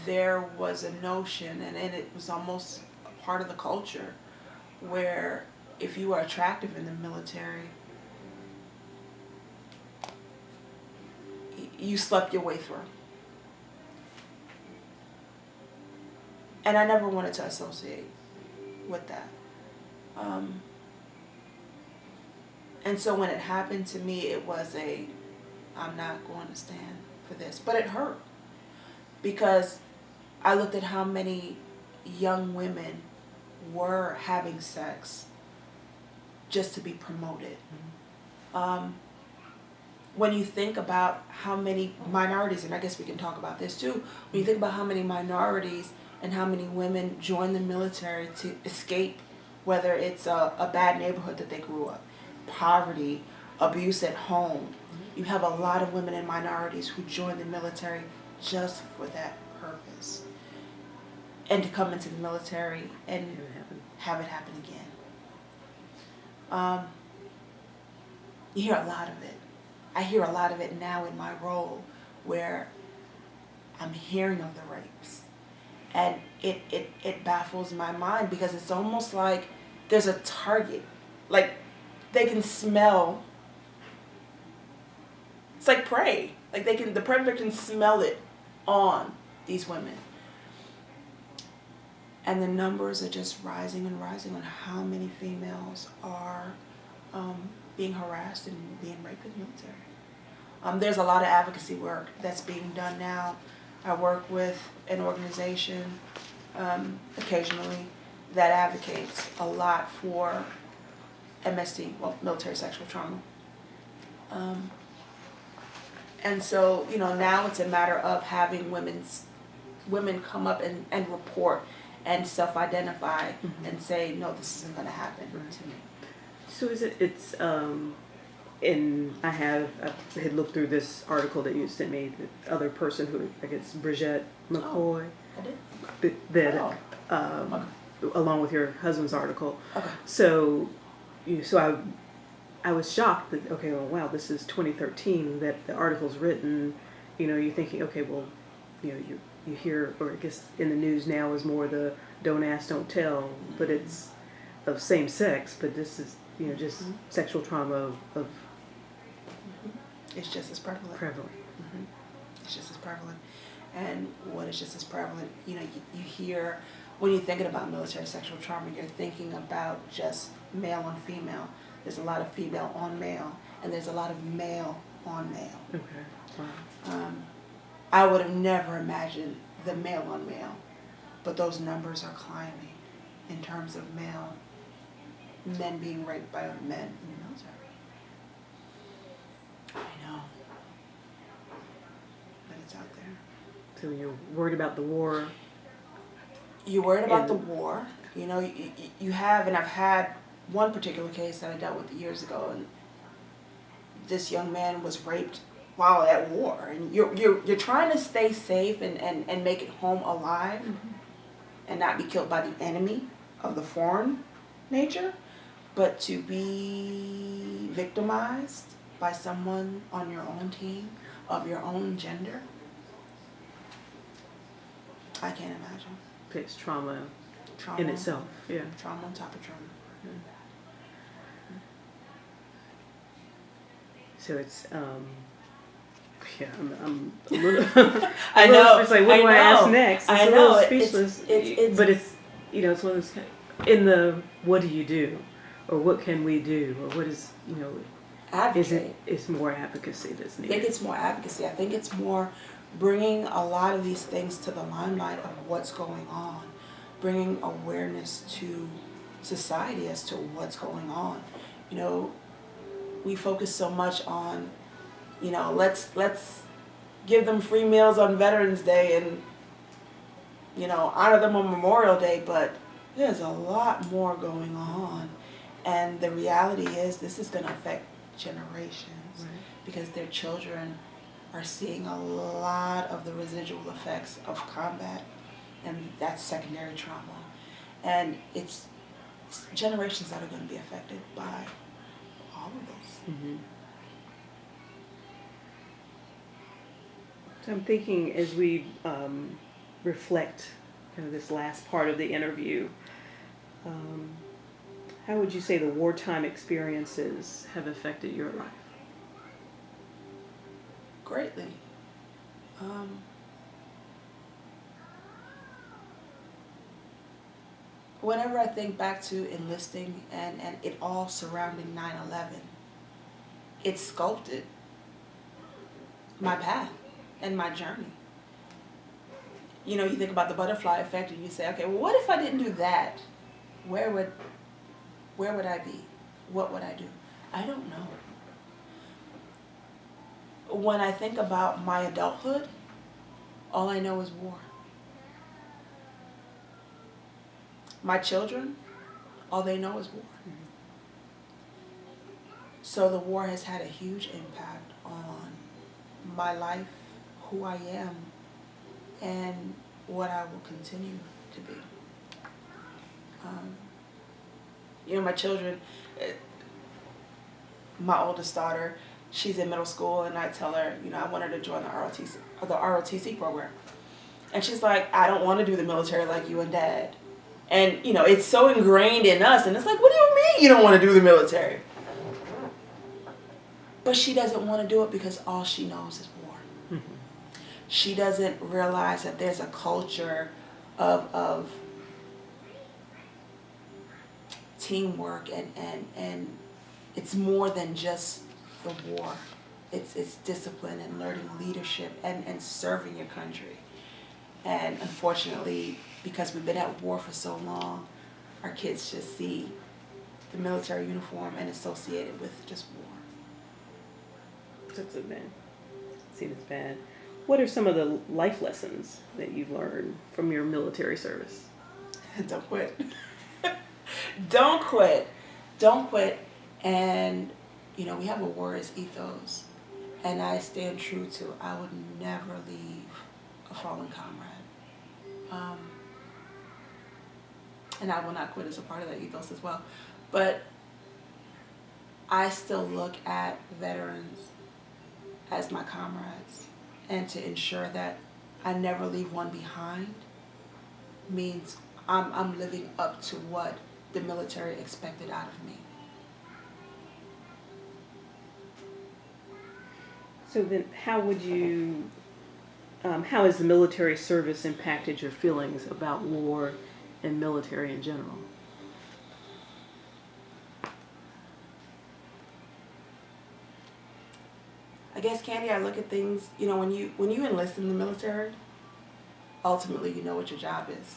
there was a notion, and it was almost a part of the culture, where if you were attractive in the military, you slept your way through. And I never wanted to associate with that. And so when it happened to me, it was I'm not going to stand for this. But it hurt because I looked at how many young women were having sex just to be promoted. When you think about how many minorities, and I guess we can talk about this too, when you think about how many minorities and how many women join the military to escape, whether it's a bad neighborhood that they grew up, poverty, abuse at home. You have a lot of women and minorities who join the military just for that purpose. And to come into the military and have it happen again. You hear a lot of it. I hear a lot of it now in my role where I'm hearing of the rapes. And it baffles my mind because it's almost like there's a target. Like they can smell. It's like prey. Like the predator can smell it on these women. And the numbers are just rising and rising on how many females are being harassed and being raped in the military. There's a lot of advocacy work that's being done now. I work with an organization occasionally that advocates a lot for MST, well, military sexual trauma. And so, now it's a matter of having women come up and report and self-identify and say, no, this isn't going to happen to me. So I had looked through this article that you sent me, the other person who, I guess, Bridget McCoy. I did? Along with your husband's article. Okay. So I was shocked that, okay, well, wow, this is 2013 that the article's written. You're thinking, okay, well, you hear, or I guess in the news now is more the don't ask, don't tell, but it's of same sex, but this is, just sexual trauma of It's just as prevalent. It's just as prevalent. And what is just as prevalent, you hear, when you're thinking about military sexual trauma, you're thinking about just male on female. There's a lot of female on male, and there's a lot of male on male. Okay. Wow. I would have never imagined the male on male, but those numbers are climbing in terms of men being raped by other men in the military. I know. But it's out there. So you're worried about the war? You're worried about the war. You have, and I've had one particular case that I dealt with years ago, and this young man was raped while at war. And you're trying to stay safe and make it home alive. and not be killed by the enemy of the foreign nature, but to be victimized by someone on your own team of your own gender, I can't imagine. It's trauma Trauma in itself, yeah. Trauma on top of trauma. So it's, yeah, I'm a little, I know. It's like, what do I ask next? It's I a know. little speechless. It's but it's, you know, it's one of those, in the, what do you do? Or what can we do? Or what is, you know, advocate. it's more advocacy that's I needed. think it's more advocacy. I think it's more bringing a lot of these things to the limelight of what's going on, bringing awareness to society as to what's going on. You know, we focus so much on, you know, let's give them free meals on Veterans Day and, you know, honor them on Memorial Day, but there's a lot more going on. And the reality is this is going to affect generations, Right. because their children are seeing a lot of the residual effects of combat, and that's secondary trauma. And it's generations that are going to be affected by all of this. Mm-hmm. So I'm thinking as we reflect kind of this last part of the interview, how would you say the wartime experiences have affected your life? Greatly. Whenever I think back to enlisting and it all surrounding 9/11, it sculpted my path and my journey. You know, you think about the butterfly effect and you say, okay, well, what if I didn't do that? Where would I be? What would I do? I don't know. When I think about my adulthood, all I know is war. My children, all they know is war. So the war has had a huge impact on my life, who I am, and what I will continue to be. You know, my children, my oldest daughter, she's in middle school, and I tell her, you know, I want her to join the ROTC program. And she's like, I don't want to do the military like you and Dad. And, you know, it's so ingrained in us, and it's like, what do you mean you don't want to do the military? But she doesn't want to do it because all she knows is war. Mm-hmm. She doesn't realize that there's a culture of teamwork, and it's more than just the war. It's discipline and learning leadership and serving your country. And unfortunately, because we've been at war for so long, our kids just see the military uniform and associate it with just war. That's so bad. Seems bad. What are some of the life lessons that you've learned from your military service? Don't quit. Don't quit. Don't quit. And, you know, we have a warrior's ethos. And I stand true to, I would never leave a fallen comrade. And I will not quit as a part of that ethos as well. But I still look at veterans as my comrades. And to ensure that I never leave one behind means I'm living up to what the military expected out of me. So then how would you, how has the military service impacted your feelings about war and military in general? I guess, Candy, I look at things, you know, when you enlist in the military, ultimately you know what your job is.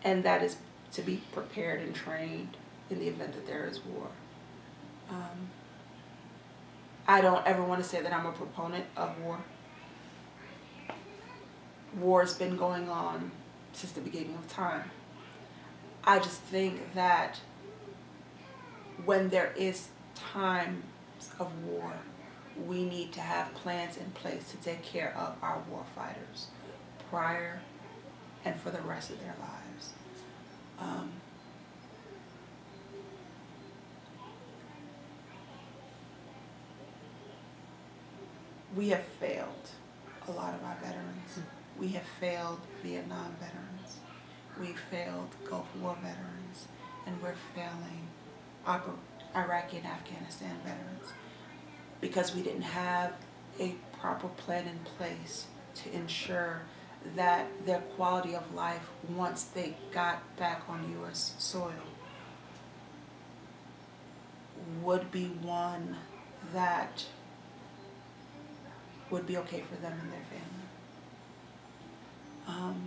And that is to be prepared and trained in the event that there is war. I don't ever want to say that I'm a proponent of war. War's been going on since the beginning of time. I just think that when there is times of war, we need to have plans in place to take care of our war fighters prior and for the rest of their lives. We have failed a lot of our veterans. We have failed Vietnam veterans. We failed Gulf War veterans, and we're failing Iraqi and Afghanistan veterans because we didn't have a proper plan in place to ensure that their quality of life once they got back on U.S. soil would be one that would be okay for them and their family.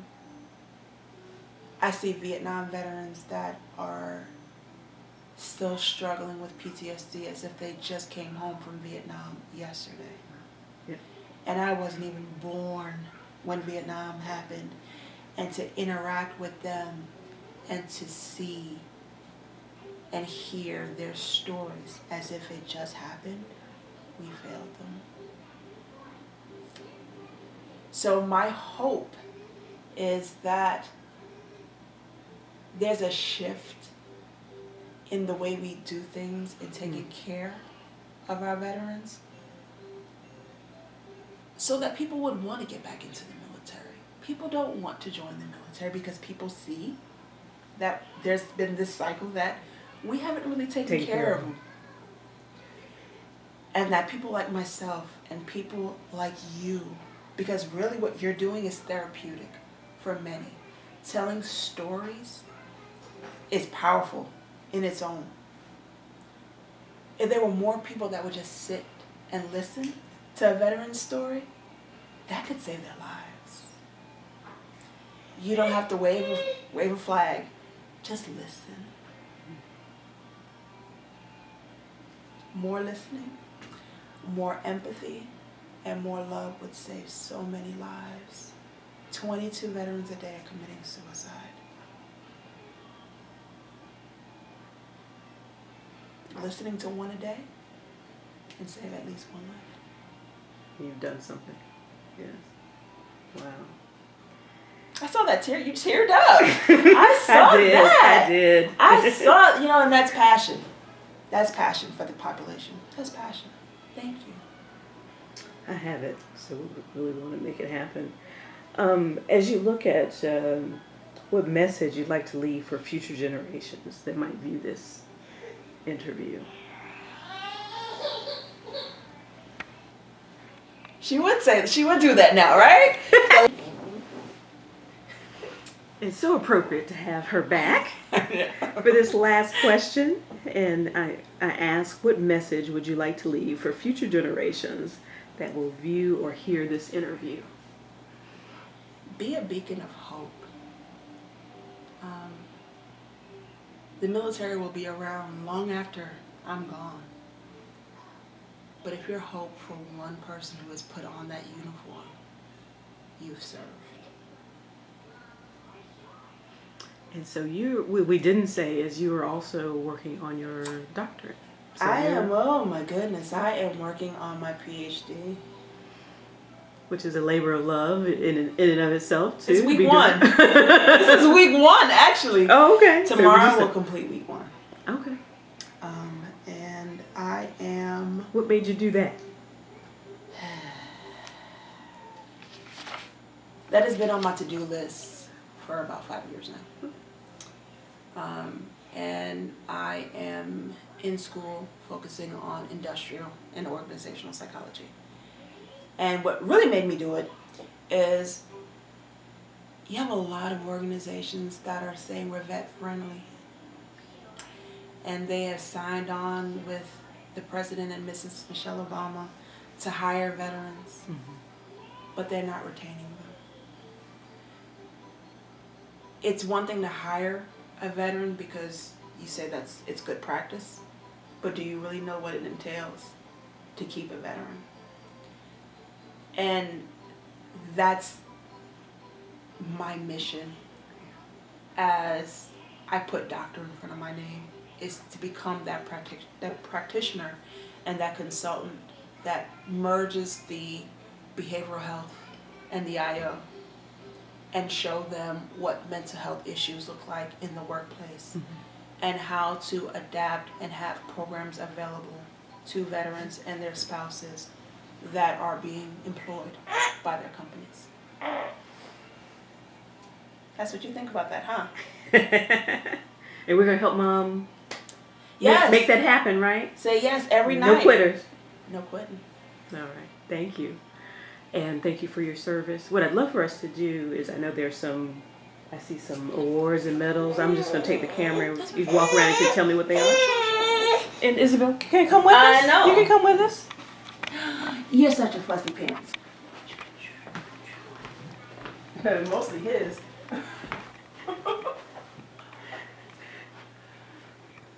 I see Vietnam veterans that are still struggling with PTSD as if they just came home from Vietnam yesterday. Yeah. And I wasn't even born when Vietnam happened. And to interact with them and to see and hear their stories as if it just happened, we failed them. So my hope is that there's a shift in the way we do things in taking care of our veterans so that people would want to get back into the military. People don't want to join the military because people see that there's been this cycle that we haven't really taken care of them. And that people like myself and people like you, because really what you're doing is therapeutic for many. Telling stories is powerful in its own. If there were more people that would just sit and listen to a veteran's story, that could save their lives. You don't have to wave a flag. Just listen. More listening, more empathy, and more love would save so many lives. 22 veterans a day are committing suicide. Listening to one a day can save at least one life. You've done something. Yes. Wow. I saw that tear. You teared up. I saw that. I did. I saw, and that's passion. That's passion for the population. That's passion. Thank you. I have it, so we really want to make it happen. As you look at what message you'd like to leave for future generations that might view this interview. She would do that now, right? It's so appropriate to have her back for this last question. And I ask, what message would you like to leave for future generations that will view or hear this interview? Be a beacon of hope. The military will be around long after I'm gone. But if you're hope for one person who has put on that uniform, you've served. And so we didn't say is you are also working on your doctorate. So I am, oh my goodness, I am working on my PhD. Which is a labor of love in and of itself, too. It's week 1. This is week 1, actually. Oh, okay. Tomorrow we'll complete week 1. Okay. And I am... What made you do that? That has been on my to-do list for about 5 years now. And I am in school focusing on industrial and organizational psychology. And what really made me do it is you have a lot of organizations that are saying we're vet friendly. And they have signed on with the President and Mrs. Michelle Obama to hire veterans, but they're not retaining them. It's one thing to hire a veteran because you say it's good practice, but do you really know what it entails to keep a veteran? And that's my mission as I put doctor in front of my name, is to become that practitioner and that consultant that merges the behavioral health and the IO and show them what mental health issues look like in the workplace and how to adapt and have programs available to veterans and their spouses that are being employed by their companies. That's what you think about that, huh? And we're going to help Mom Yes. make that happen, right? Say yes every night. No quitters. No quitting. All right. Thank you. And thank you for your service. What I'd love for us to do is, I know there's I see some awards and medals. I'm just going to take the camera and you walk around and you can tell me what they are. And Isabel, can you come with us? I know. You can come with us. You're such a fussy pants. Mostly his.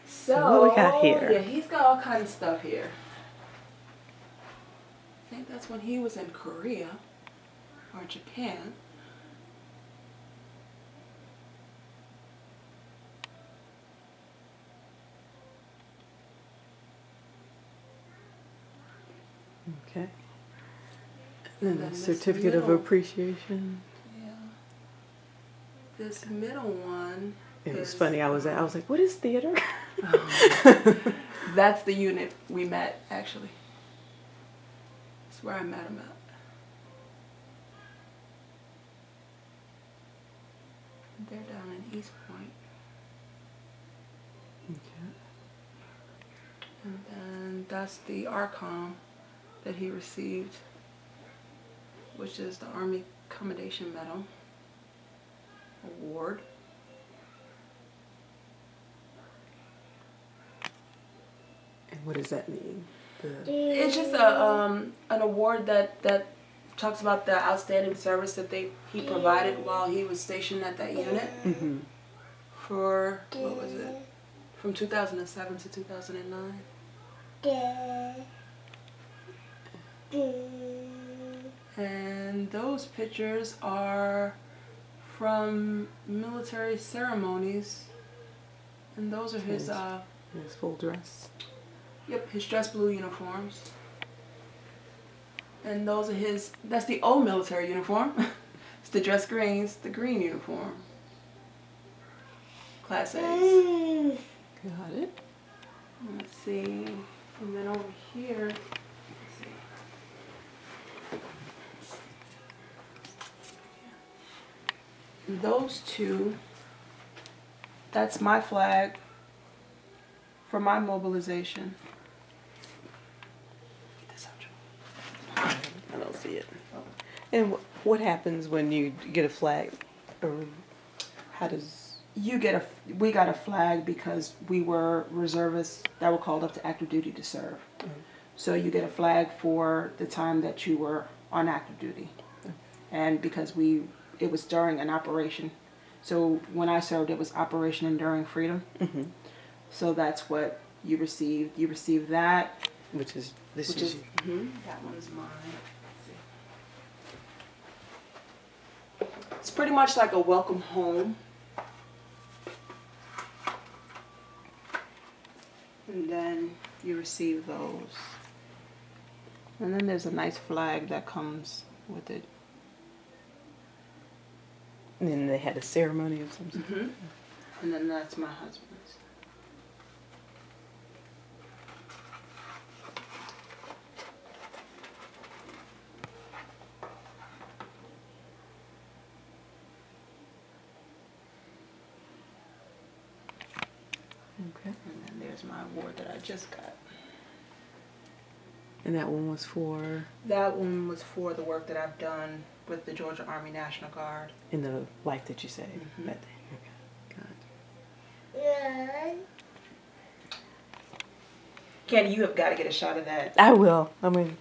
So, what we got here? Yeah, he's got all kinds of stuff here. I think that's when he was in Korea or Japan. Okay. And then a this certificate of middle- appreciation. Yeah. This middle one. It was is, funny. I was like, what is theater? That's the unit we met, actually. That's where I met him at. They're down in East Point. Okay. And then that's the ARCOM that he received, which is the Army Commendation Medal Award. And what does that mean? It's just an award that talks about the outstanding service that he provided while he was stationed at that unit for, what was it, from 2007 to 2009. And those pictures are from military ceremonies, and those are his His full dress. Yep, his dress blue uniforms. And those are that's the old military uniform. It's the dress greens, the green uniform. Class A's. Got it. Let's see. And then over here, let's see. Those two, that's my flag for my mobilization. I don't see it. And what happens when you get a flag? Or how does... We got a flag because we were reservists that were called up to active duty to serve. So you get a flag for the time that you were on active duty. And because it was during an operation. So when I served, it was Operation Enduring Freedom. So that's what you received. You received that. Which is, this Which is... that one's mine. Let's see. It's pretty much like a welcome home. And then you receive those. And then there's a nice flag that comes with it. And then they had a ceremony of some sort. And then that's my husband's. Okay. And then there's my award that I just got. And that one was for... That one was for the work that I've done with the Georgia Army National Guard. In the life that you saved. That day. Okay. Got Candy, you have got to get a shot of that. I will. I'm going to